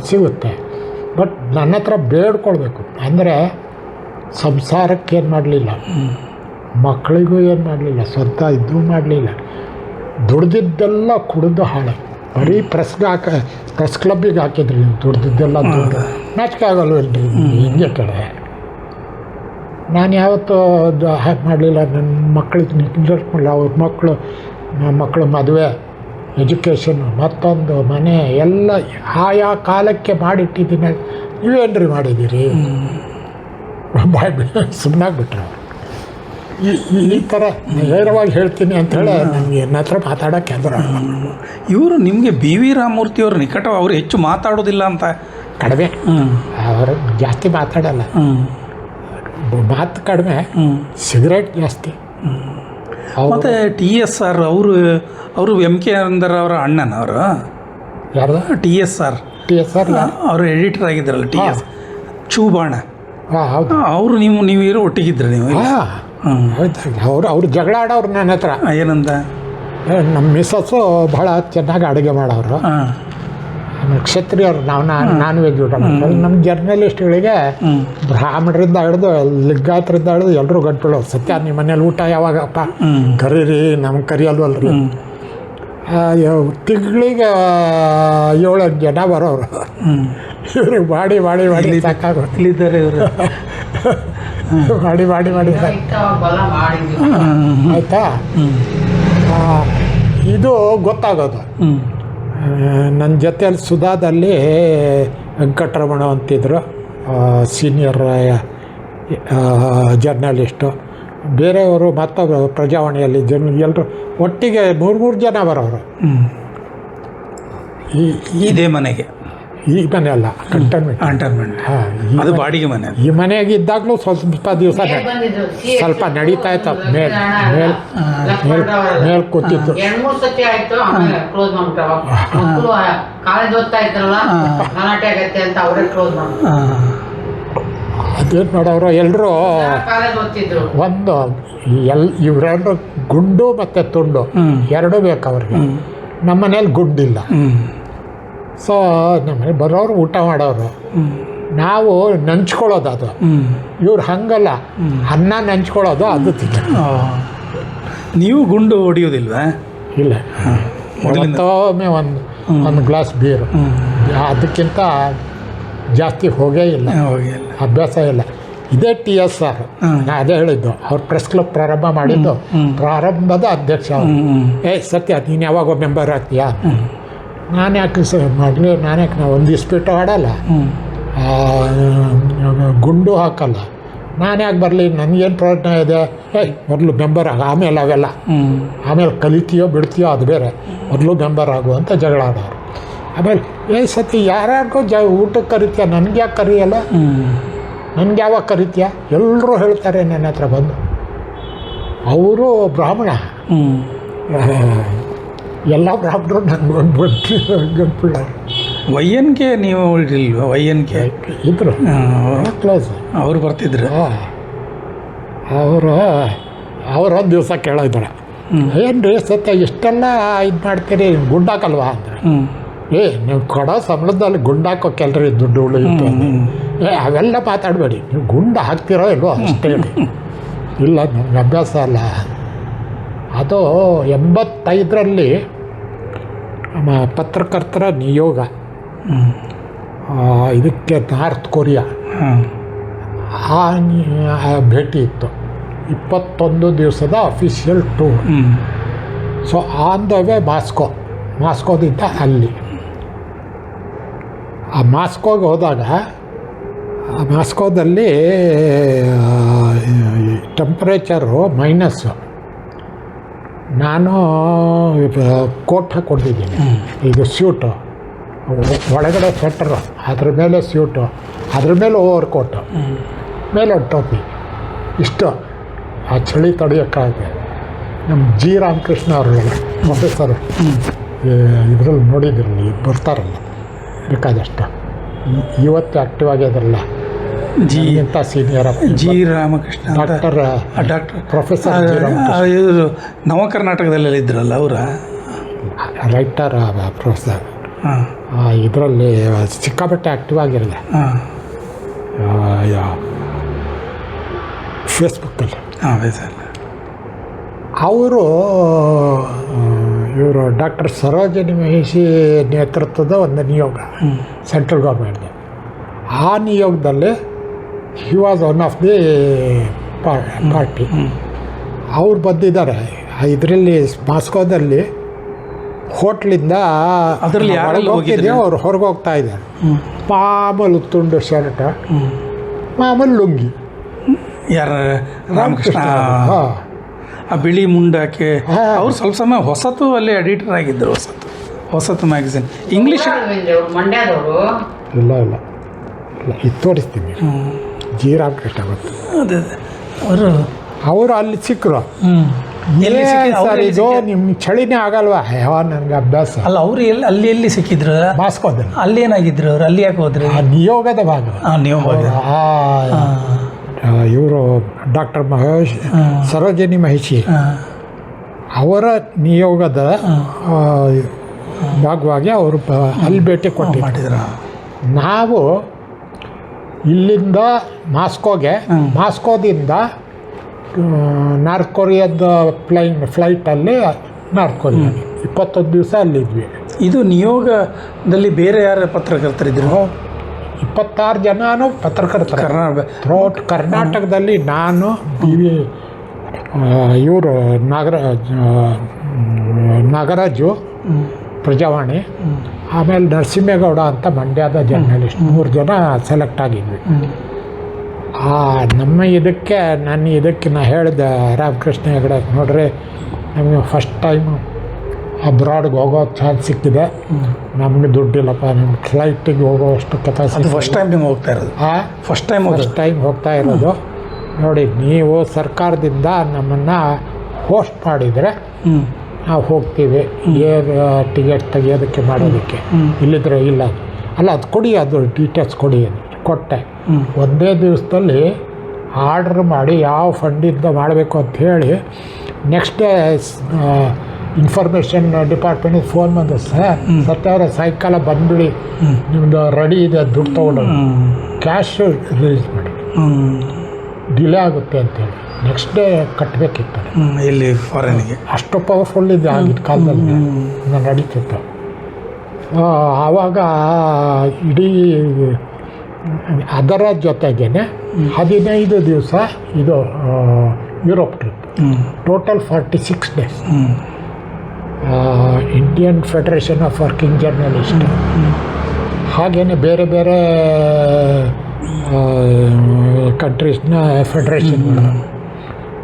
S1: ಸಿಗುತ್ತೆ. ಬಟ್ ನನ್ನ ಹತ್ರ ಬೇಡ್ಕೊಳ್ಬೇಕು. ಅಂದರೆ ಸಂಸಾರಕ್ಕೆ ಏನು ಮಾಡಲಿಲ್ಲ, ಮಕ್ಕಳಿಗೂ ಏನು ಮಾಡಲಿಲ್ಲ, ಸ್ವಂತ ಇದ್ದೂ ಮಾಡಲಿಲ್ಲ, ದುಡ್ದಿದ್ದೆಲ್ಲ ಕುಡಿದು ಹಾಳೆ. ಬರೀ ಪ್ರೆಸ್ ಕ್ಲಬ್ಬಿಗೆ ಹಾಕಿದ್ರಿ ನೀವು ದುಡ್ದಿದ್ದೆಲ್ಲ ದುಡ್ಡು. ನಾಚಿಕೆ ಆಗಲ್ವಲ್ರಿ ಹಿಂಗೆ ಕಡೆ. ನಾನು ಯಾವತ್ತೂ ಹಾಗೆ ಮಾಡಲಿಲ್ಲ. ನನ್ನ ಮಕ್ಕಳಿಗೆ ನೆಗ್ಲೆಕ್ಟ್ ಮಾಡಲಿಲ್ಲ. ಅವ್ರ ಮಕ್ಕಳು ಮದುವೆ, ಎಜುಕೇಷನ್ನು, ಮತ್ತೊಂದು ಮನೆ ಎಲ್ಲ ಆಯಾ ಕಾಲಕ್ಕೆ ಮಾಡಿಟ್ಟಿದ್ದೀನಿ. ನೀವೇನ್ರಿ ಮಾಡಿದ್ದೀರಿ? ಸುಮ್ಮನಾಗ್ಬಿಟ್ರೆ ಈ ಥರ ನೇರವಾಗಿ ಹೇಳ್ತೀನಿ ಅಂಥೇಳಿ ನನಗೆ ನನ್ನ ಹತ್ರ ಮಾತಾಡೋಕ್ಕೆ ಅಂದ್ರೆ
S2: ಇವರು ನಿಮಗೆ ಬಿ ವಿ ರಾಮಮೂರ್ತಿಯವರು ನಿಕಟ, ಅವರು ಹೆಚ್ಚು ಮಾತಾಡೋದಿಲ್ಲ ಅಂತ.
S1: ಕಡಿಮೆ, ಅವರು ಜಾಸ್ತಿ ಮಾತಾಡಲ್ಲ. ಮಾತು ಕಡಿಮೆ, ಸಿಗರೇಟ್ ಜಾಸ್ತಿ.
S2: ಮತ್ತು ಟಿ ಎಸ್ ಆರ್ ಅವರು ಎಮ್ ಕೆ ಅಂದರ್ ಅವರ ಅಣ್ಣನವರು.
S1: ಯಾರ್ದು?
S2: ಟಿ ಎಸ್ ಆರ್ ಅವರು ಎಡಿಟರ್ ಆಗಿದ್ದಾರಲ್ಲ, ಟಿ ಎಸ್ ಚೂಬಾಣ.
S1: ಹಾಂ ಹೌದು.
S2: ಅವರು ನೀವಿರೋ ಒಟ್ಟಿಗಿದ್ರೆ ನೀವು?
S1: ಹಾಂ ಹೌದು. ಅವ್ರು ಜಗಳ ಆಡೋರು ನನ್ನ ಹತ್ರ.
S2: ಏನಂತ?
S1: ನಮ್ಮ ಮಿಸ್ಸಸ್ಸು ಭಾಳ ಚೆನ್ನಾಗಿ ಅಡುಗೆ ಮಾಡೋರು. ಕ್ಷತ್ರಿಯರು ನಾವು ನಾನ್ ವೆಜ್ ಊಟ ಮಾಡ್ತಾರೆ. ನಮ್ಮ ಜರ್ನಲಿಸ್ಟ್ಗಳಿಗೆ ಬ್ರಾಹ್ಮಣರಿಂದ ಹಿಡಿದು ಲಿಂಗಾಯತರಿಂದ ಹಿಡಿದು ಎಲ್ಲರೂ ಗಂಟುಗಳು. ಸತ್ಯ ನಿಮ್ಮ ಮನೇಲಿ ಊಟ ಯಾವಾಗಪ್ಪ? ಕರೀರಿ, ನಮ್ಗೆ ಕರಿಯಲ್ವಲ್ರಿ. ತಿಂಗಳಿಗೆ 7 ಜನ ಬರೋರು. ಇವ್ರಿಗೆ ಮಾಡಿ ಮಾಡಿ ಮಾಡಿ ಸಾಕಾಗೋ.
S2: ಇಲ್ಲಿದ್ದಾರೆ ಇವರು.
S1: ಮಾಡಿ ಮಾಡಿ ಮಾಡಿ ಆಯಿತಾ? ಇದು ಗೊತ್ತಾಗೋದು. ನನ್ನ ಜೊತೆಯಲ್ಲಿ ಸುಧಾದಲ್ಲಿ ವೆಂಕಟರಮಣ ಅಂತಿದ್ರು, ಸೀನಿಯರ್ ಜರ್ನಲಿಸ್ಟು. ಬೇರೆಯವರು ಮತ್ತೊಬ್ಬ ಪ್ರಜಾವಾಣಿಯಲ್ಲಿ ಎಲ್ಲರೂ ಒಟ್ಟಿಗೆ 3 ಜನ ಬರೋರು.
S2: ಇದೇ ಮನೆಗೆ?
S1: ಈ ಮನೆ ಅಲ್ಲ, ಕಂಟೋನ್ಮೆಂಟ್.
S2: ಹಾಂ, ಅದು ಬಾಡಿಗೆ ಮನೆ.
S1: ಈ ಮನೆಗೆ ಇದ್ದಾಗಲೂ ಸ್ವಲ್ಪ ದಿವಸ ಸ್ವಲ್ಪ ನಡೀತಾ ಇತ್ತು. ಮೇಲ್ ಕೂತಿತ್ತು. ಅದೇನು ಮಾಡೋರು ಎಲ್ಲರೂ ಒಂದು ಇವರೆಲ್ಲರೂ ಗುಂಡು ಮತ್ತು ತುಂಡು ಎರಡೂ ಬೇಕು ಅವ್ರಿಗೆ. ನಮ್ಮ ಮನೇಲಿ ಗುಂಡಿಲ್ಲ. ಸೊ ನಮ್ಮನೆ ಬರೋರು ಊಟ ಮಾಡೋರು, ನಾವು ನಂಚ್ಕೊಳ್ಳೋದು. ಅದು ಇವ್ರು ಹಂಗಲ್ಲ, ಅನ್ನ ನಂಚ್ಕೊಳ್ಳೋದು, ಅದು ತಿನ್ನೋದು.
S2: ನೀವು ಗುಂಡು ಹೊಡಿಯೋದಿಲ್ವಾ?
S1: ಇಲ್ಲ, ಮತ್ತೊಮ್ಮೆ ಒಂದು ಗ್ಲಾಸ್ ಬೀರು, ಅದಕ್ಕಿಂತ ಜಾಸ್ತಿ ಹೋಗೇ ಇಲ್ಲ, ಅಭ್ಯಾಸ ಇಲ್ಲ. ಇದೇ ಟಿ ಎಸ್ ಆರ್, ನಾನು ಅದೇ ಹೇಳಿದ್ದು. ಅವ್ರು ಪ್ರೆಸ್ ಕ್ಲಬ್ ಪ್ರಾರಂಭ ಮಾಡಿದ್ದು, ಪ್ರಾರಂಭದ ಅಧ್ಯಕ್ಷ ಅವರು. ಸತ್ಯ ನೀನು ಯಾವಾಗ ಮೆಂಬರ್ ಆಗ್ತೀಯಾ? ನಾನು ಯಾಕೆ ಮಾಡಲಿ, ನಾನು ಯಾಕೆ ನಾವು ಒಂದು ಇಸ್ಪೀಟು ಆಡಲ್ಲ, ಗುಂಡು ಹಾಕಲ್ಲ, ನಾನು ಯಾಕೆ ಬರಲಿ, ನನಗೇನು ಪ್ರಯೋಜನ ಇದೆ? ಮೊದಲು ಮೆಂಬರ್ ಆಗ, ಆಮೇಲೆ ಅವೆಲ್ಲ ಆಮೇಲೆ ಕಲಿತೀಯೋ ಬಿಡ್ತೀಯೋ ಅದು ಬೇರೆ, ಮೊದಲು ಮೆಂಬರ್ ಆಗು ಅಂತ ಜಗಳ ಆಡೋರು. ಆಮೇಲೆ ಸತಿ ಯಾರ್ಯಾರಿಗೋ ಊಟಕ್ಕೆ ಕರಿತೀಯ, ನನಗೆ ಯಾಕೆ ಕರಿಯಲ್ಲ? ನನಗೆ ಯಾವಾಗ ಕರಿತೀಯ? ಎಲ್ಲರೂ ಹೇಳ್ತಾರೆ ನನ್ನ ಹತ್ರ ಬಂದು. ಅವರು ಬ್ರಾಹ್ಮಣ, ಎಲ್ಲ ಬ್ರಾಹ್ಮಣರು ನನಗೊಂದು ಗಂಟುಳ್ಳ.
S2: ವೈಯನ್ಗೆ ನೀವು ಇರಲಿಲ್ವ? ವೈಯನ್ಗೆ
S1: ಇದ್ರು ಕ್ಲೋಸ್.
S2: ಅವರು ಬರ್ತಿದ್ರು.
S1: ಅವರೊಂದು ದಿವಸ ಕೇಳಿದ್ರು, ಏನು ರೀ ಸತ್ಯ ಇಷ್ಟೆಲ್ಲ ಇದು ಮಾಡ್ತೀರಿ, ಗುಂಡಾಕಲ್ವಾ ಅಂದ್ರೆ. ನೀವು ಕೊಡೋ ಸಂಬಳದಲ್ಲಿ ಗುಂಡಾಕೋ ಕೆಲರಿ ದುಡ್ಡು ಉಳಿಯುತ್ತೆ. ಅವೆಲ್ಲ ಮಾತಾಡಬೇಡಿ, ನೀವು ಗುಂಡು ಹಾಕ್ತಿರೋ ಇಲ್ವೋ ಅಷ್ಟೇ ಹೇಳಿ. ಇಲ್ಲ, ನಮ್ಗೆ ಅಭ್ಯಾಸ ಅಲ್ಲ. ಅದು 85ರಲ್ಲಿ ಪತ್ರಕರ್ತರ ನಿಯೋಗ ಇದಕ್ಕೆ ನಾರ್ತ್ ಕೊರಿಯಾ ಭೇಟಿ ಇತ್ತು. 21 ದಿವಸದ official tour. So on the way ಮಾಸ್ಕೋದಿಂದ ಅಲ್ಲಿ. ಆ ಮಾಸ್ಕೋಗೆ ಹೋದಾಗ, ಆ ಮಾಸ್ಕೋದಲ್ಲಿ ಟೆಂಪ್ರೇಚರು ಮೈನಸ್ಸು. ನಾನು ಕೋಟ್ ಹಾಕ್ಕೊಂಡಿದ್ದೀನಿ, ಇದು ಸ್ಯೂಟು, ಒಳಗಡೆ ಸ್ವೆಟರು, ಅದ್ರ ಮೇಲೆ ಸ್ಯೂಟು, ಅದ್ರ ಮೇಲೆ ಓವರ್ ಕೋಟು, ಮೇಲೆ ಒಂದು ಟೋಪಿ, ಇಷ್ಟು ಆ ಚಳಿ ತಡೆಯೋಕ್ಕಾಗದೆ ನಮ್ಮ ಜಿ ರಾಮಕೃಷ್ಣ ಅವರು ಪ್ರೊಫೆಸರು ಇದರಲ್ಲಿ ನೋಡಿದ್ರಲ್ಲ ಬರ್ತಾರಲ್ಲ ಬೇಕಾದಷ್ಟು ಇವತ್ತು ಆ್ಯಕ್ಟಿವ್ ಆಗ್ಯದಲ್ಲ ಇಂಥ senior
S2: G Ramakrishna
S1: doctor professor
S2: ಇವರು ನವ ಕರ್ನಾಟಕದಲ್ಲೆಲ್ಲ ಇದ್ರಲ್ಲ ಅವರ
S1: ರೈಟರ್ ಪ್ರೊಫೆಸರ್
S2: ಹಾಂ
S1: ಇದರಲ್ಲಿ ಸಿಕ್ಕಾಪಟ್ಟೆ ಆ್ಯಕ್ಟಿವ್ ಆಗಿರಲ್ಲ
S2: ಹಾಂ
S1: ಫೇಸ್ಬುಕ್ಕಲ್ಲಿ
S2: ಹಾಂ ಸರ್
S1: ಅವರು ಇವರು ಡಾಕ್ಟರ್ ಸರೋಜಿನಿ ಮಹಿಷಿ ನೇತೃತ್ವದ ಒಂದು ನಿಯೋಗ ಸೆಂಟ್ರಲ್ ಗೌರ್ಮೆಂಟ್ಗೆ ಆ ನಿಯೋಗದಲ್ಲಿ he was one of the party ಅವ್ರು ಬಂದಿದ್ದಾರೆ ಇದರಲ್ಲಿ ಮಾಸ್ಕೋದಲ್ಲಿ ಹೋಟ್ಲಿಂದ
S2: ಅದರಲ್ಲಿ
S1: ಹೋಗ್ತಿದ್ದೆ ಅವ್ರು ಹೊರಗೆ ಹೋಗ್ತಾ ಇದ್ದಾರೆ ಮಾಮೂಲು ತುಂಡು ಶರ್ಟ್ ಮಾಮೂಲು ಲುಂಗಿ
S2: ಯಾರ ರಾಮಕೃಷ್ಣ
S1: ಹಾಂ
S2: ಆ ಬಿಳಿ ಮುಂಡಾಕೆ ಅವ್ರು ಸ್ವಲ್ಪ ಸಮಯ ಹೊಸತು ಅಲ್ಲಿ ಎಡಿಟರ್ ಆಗಿದ್ದರು ಹೊಸತು ಮ್ಯಾಗಝಿನ್ ಇಂಗ್ಲೀಷ್
S3: ಮಂಡ್ಯದವರು
S1: ಇಲ್ಲ ಇಲ್ಲ ಇಲ್ಲ ಇದು ತೋರಿಸ್ತೀನಿ ಜಿ ರಾಮಕೃಷ್ಣ ಗೊತ್ತು
S2: ಅದೇ
S1: ಅವರು ಅಲ್ಲಿ ಸಿಕ್ಕರು ಸರ್ ಇದು ನಿಮ್ಮ ಚಳಿನೇ ಆಗಲ್ವಾ ಯಾವ ನನಗೆ ಅಭ್ಯಾಸ
S2: ಅಲ್ಲ ಅವರು ಎಲ್ಲಿ ಸಿಕ್ಕಿದ್ರು
S1: ಮಾಸ್ಕೋದಲ್ಲಿ
S2: ಅಲ್ಲಿ ಏನಾಗಿದ್ರು ಅವ್ರು ಅಲ್ಲಿ ಯಾಕೆ ಹೋದ್ರಿ
S1: ಆ ನಿಯೋಗದ ಭಾಗ
S2: ನೀವು
S1: ಇವರು ಡಾಕ್ಟರ್ ಸರೋಜಿನಿ ಮಹಿಷಿ ಅವರ ನಿಯೋಗದ ಭಾಗವಾಗಿ ಅವರು ಅಲ್ಲಿ ಭೇಟಿ ಕೊಟ್ಟಿದ್ರು. ನಾವು ಇಲ್ಲಿಂದ ಮಾಸ್ಕೋದಿಂದ ನಾರ್ತ್ ಕೊರಿಯಾದ ಫ್ಲೈಟಲ್ಲಿ ನಾರ್ತ್ ಕೊರಿಯಾ 21 ದಿವಸ ಅಲ್ಲಿದ್ವಿ.
S2: ಇದು ನಿಯೋಗದಲ್ಲಿ ಬೇರೆ ಯಾರ ಪತ್ರಕರ್ತರಿದ್ರು?
S1: 26 ಜನನೂ ಪತ್ರಕರ್ತರು ಥ್ರೂಔಟ್ ಕರ್ನಾಟಕದಲ್ಲಿ. ನಾನು ಇವರು ನಾಗರಾಜು ಪ್ರಜಾವಾಣಿ, ಆಮೇಲೆ ನರಸಿಂಹೇಗೌಡ ಅಂತ ಮಂಡ್ಯದ ಜರ್ನಲಿಸ್ಟ್, 3 ಜನ ಸೆಲೆಕ್ಟ್ ಆಗಿದ್ವಿ. ನಮ್ಮ ಇದಕ್ಕೆ ನಾ ಹೇಳಿದೆ ರಾಮಕೃಷ್ಣ ಹೆಗಡೆ, ನೋಡ್ರಿ ನಮಗೆ ಫಸ್ಟ್ ಟೈಮು ಅಬ್ರಾಡ್ಗೆ ಹೋಗೋ ಚಾನ್ಸ್ ಸಿಕ್ಕಿದೆ, ನಮಗೆ ದುಡ್ಡಿಲ್ಲಪ್ಪ, ನಿಮ್ಮ ಫ್ಲೈಟಿಗೆ ಹೋಗೋಷ್ಟು ಕೆಪಾಸಿಟಿ.
S2: ಫಸ್ಟ್ ಟೈಮ್ ನೀವು ಹೋಗ್ತಾ ಇರೋದು? ಫಸ್ಟ್ ಟೈಮ್ ಹೋಗ್ತಾ ಇರೋದು.
S1: ನೋಡಿ, ನೀವು ಸರ್ಕಾರದಿಂದ ನಮ್ಮನ್ನು ಹೋಸ್ಟ್ ಮಾಡಿದರೆ ನಾವು ಹೋಗ್ತೀವಿ, ಟಿಕೆಟ್ ತೆಗಿಯೋದಕ್ಕೆ ಮಾಡೋದಕ್ಕೆ. ಇಲ್ಲಿದ್ರೆ ಇಲ್ಲ, ಅಲ್ಲ ಅದು ಕೊಡಿ, ಅದು ಡೀಟೇಲ್ಸ್ ಕೊಡಿ ಅಂತ ಕೊಟ್ಟೆ. ಒಂದೇ ದಿವಸದಲ್ಲಿ ಆರ್ಡ್ರ್ ಮಾಡಿ ಯಾವ ಫಂಡಿಂದ ಮಾಡಬೇಕು ಅಂತ ಹೇಳಿ ನೆಕ್ಸ್ಟ್ ಡೇ ಇನ್ಫಾರ್ಮೇಷನ್ ಡಿಪಾರ್ಟ್ಮೆಂಟಿಗೆ ಫೋನ್ ಬಂದು, ಸತ್ಯವರ ಸಾಯಂಕಾಲ ಬಂದ್ಬಿಡಿ, ನಿಮ್ಮದು ರೆಡಿ ಇದೆ, ದುಡ್ಡು ತೊಗೊಂಡು ಕ್ಯಾಶ್ ರಿಲೀಸ್ ಮಾಡಿ, ಡಿಲೇ ಆಗುತ್ತೆ ಅಂತೇಳಿ ನೆಕ್ಸ್ಟ್ ಡೇ ಕಟ್ಟಬೇಕಿತ್ತು.
S2: ಇಲ್ಲಿ ಫಾರಿನ್ಗೆ
S1: ಅಷ್ಟು ಪವರ್ಫುಲ್ ಇದೆ ಆಗಿದ್ದ ಕಾಲದಲ್ಲಿ ನಡೀತಿತ್ತು. ಆವಾಗ ಇಡೀ ಅದರ ಜೊತೆಗೇ 15 ದಿವಸ ಇದು Europe trip, total 46 days. Indian federation of working journalist, ಹಾಗೆಯೇ ಬೇರೆ ಬೇರೆ ಕಂಟ್ರೀಸ್ನ ಫೆಡರೇಷನ್ಗಳು.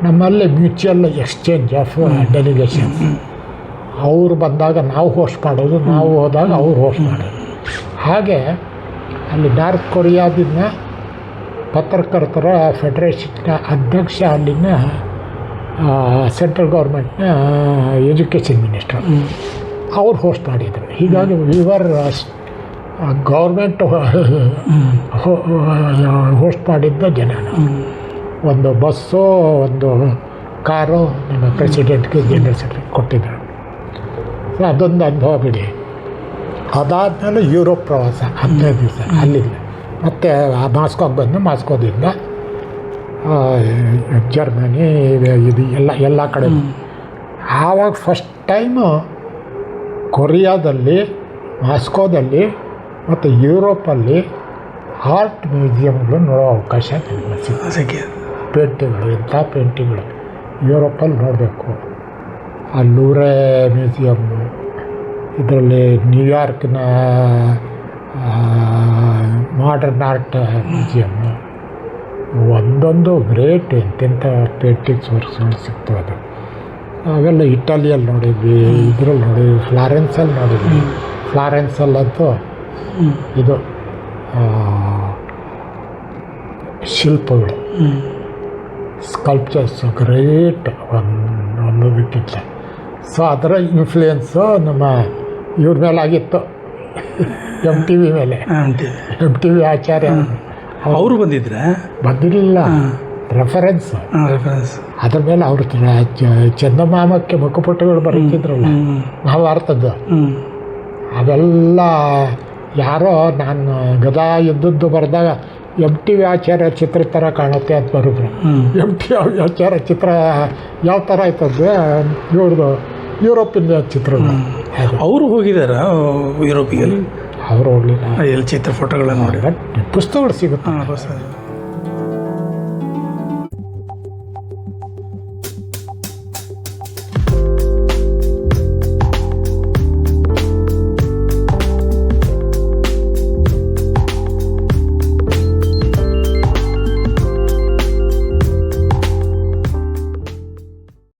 S1: ನಮ್ಮಲ್ಲಿ ಮ್ಯೂಚುವಲ್ ಎಕ್ಸ್ಚೇಂಜ್ ಆಫ್ ಡೆಲಿಗೇಷನ್. ಅವರು ಬಂದಾಗ ನಾವು ಹೋಸ್ಟ್ ಮಾಡೋದು, ನಾವು ಹೋದಾಗ ಅವ್ರು ಹೋಸ್ಟ್ ಮಾಡೋದು. ಹಾಗೆ ಅಲ್ಲಿ ನಾರ್ತ್ ಕೊರಿಯಾದಿಂದ ಪತ್ರಕರ್ತರ ಫೆಡರೇಷನ್ನ ಅಧ್ಯಕ್ಷ, ಅಲ್ಲಿನ ಸೆಂಟ್ರಲ್ ಗೌರ್ಮೆಂಟ್ನ ಎಜುಕೇಷನ್ ಮಿನಿಸ್ಟರ್, ಅವ್ರು ಹೋಸ್ಟ್ ಮಾಡಿದರು. ಹೀಗಾಗಿ ವಿವರ್ ಗೌರ್ಮೆಂಟ್ ಹೋಸ್ಟ್ ಮಾಡಿದ್ದ ಜನ. ಒಂದು ಬಸ್ಸು, ಒಂದು ಕಾರು ನಮ್ಮ ಪ್ರೆಸಿಡೆಂಟ್ಗೆ, ಜನರಲ್ ಸೆಕ್ರೆಟರಿ ಕೊಟ್ಟಿದ್ದರು. ಸೊ ಅದೊಂದು ಅನುಭವ ಬಿಡಿ. ಅದಾದಮೇಲೆ ಯುರೋಪ್ ಪ್ರವಾಸ 15 ದಿವಸ ಅಲ್ಲಿಂದ. ಮತ್ತು ಮಾಸ್ಕೋಗೆ ಬಂದು ಮಾಸ್ಕೋದಿಂದ ಜರ್ಮನಿ, ಇದು ಎಲ್ಲ ಕಡೆ. ಆವಾಗ ಫಸ್ಟ್ ಟೈಮು ಕೊರಿಯಾದಲ್ಲಿ, ಮಾಸ್ಕೋದಲ್ಲಿ ಮತ್ತು ಯುರೋಪಲ್ಲಿ ಆರ್ಟ್ ಮ್ಯೂಸಿಯಮ್ಗಳು ನೋಡೋ ಅವಕಾಶ ನನಗೆ ಸಿಕ್ಕಿದೆ. ಪೇಂಟಿಂಗ್ಗಳು, ಇಂಥ ಪೇಂಟಿಂಗ್ಗಳು ಯುರೋಪಲ್ಲಿ ನೋಡಬೇಕು. ಆ ಲೂವ್ರೆ ಮ್ಯೂಸಿಯಮ್ಮು, ಇದರಲ್ಲಿ ನ್ಯೂಯಾರ್ಕ್ನ ಮಾಡರ್ನ್ ಆರ್ಟ್ ಮ್ಯೂಸಿಯಮ್ಮು, ಒಂದೊಂದು ಗ್ರೇಟ್ ಎಂತೆಂಥ ಪೇಂಟಿಂಗ್ಸ್ ವರ್ಕ್ಸ್ಗಳು ಸಿಗ್ತವೆ. ಅದು ಅವೆಲ್ಲ ಇಟಾಲಿಯಲ್ಲಿ ನೋಡಿದ್ವಿ, ಇದರಲ್ಲಿ ನೋಡಿದ್ವಿ, ಫ್ಲಾರೆನ್ಸಲ್ಲಿ ನೋಡಿದ್ವಿ. ಫ್ಲಾರೆನ್ಸಲ್ಲಂತೂ ಇದು ಶಿಲ್ಪಗಳು, ಸ್ಕಲ್ಪ್ಚರ್ಸ್ ಗ್ರೇಟ್ ಒಂದೋದಕ್ಕಿಂತ. ಸೊ ಅದರ ಇನ್ಫ್ಲೂಯೆನ್ಸು ನಮ್ಮ ಇವ್ರ ಮೇಲಾಗಿತ್ತು, MTV ಮೇಲೆ. MTV ಆಚಾರ್ಯ
S2: ಅವರು ಬಂದಿದ್ರೆ
S1: ಬಂದಿರಲಿಲ್ಲ, ರೆಫರೆನ್ಸ್. ಅದ್ರ ಮೇಲೆ ಅವ್ರ ಚಂದಮಾಮಕ್ಕೆ ಮುಖಪುಟಗಳು ಬರೀತಿದ್ರಲ್ಲ ಮಹಾಭಾರತದ್ದು, ಅವೆಲ್ಲ ಯಾರೋ ನಾನು ಗದಾ ಯುದ್ಧದ್ದು ಬರೆದಾಗ MTV ಆಚಾರ್ಯ ಚಿತ್ರ ಥರ ಕಾಣುತ್ತೆ ಅಂತ ಬರೆದ್ರು. MTV ಆಚಾರ್ಯ ಚಿತ್ರ ಯಾವ ಥರ ಆಯ್ತಂದರೆ ಇವ್ರದ್ದು ಯುರೋಪಿನ ಚಿತ್ರ.
S2: ಅವರು ಹೋಗಿದಾರ ಯುರೋಪಿಗೆ?
S1: ಅವರು ಹೋಗಲಿಲ್ಲ,
S2: ಎಲ್ಲಿ ಚಿತ್ರ ಫೋಟೋಗಳನ್ನು ನೋಡಿ
S1: ಬಟ್ ಪುಸ್ತಕಗಳು ಸಿಗುತ್ತೆ.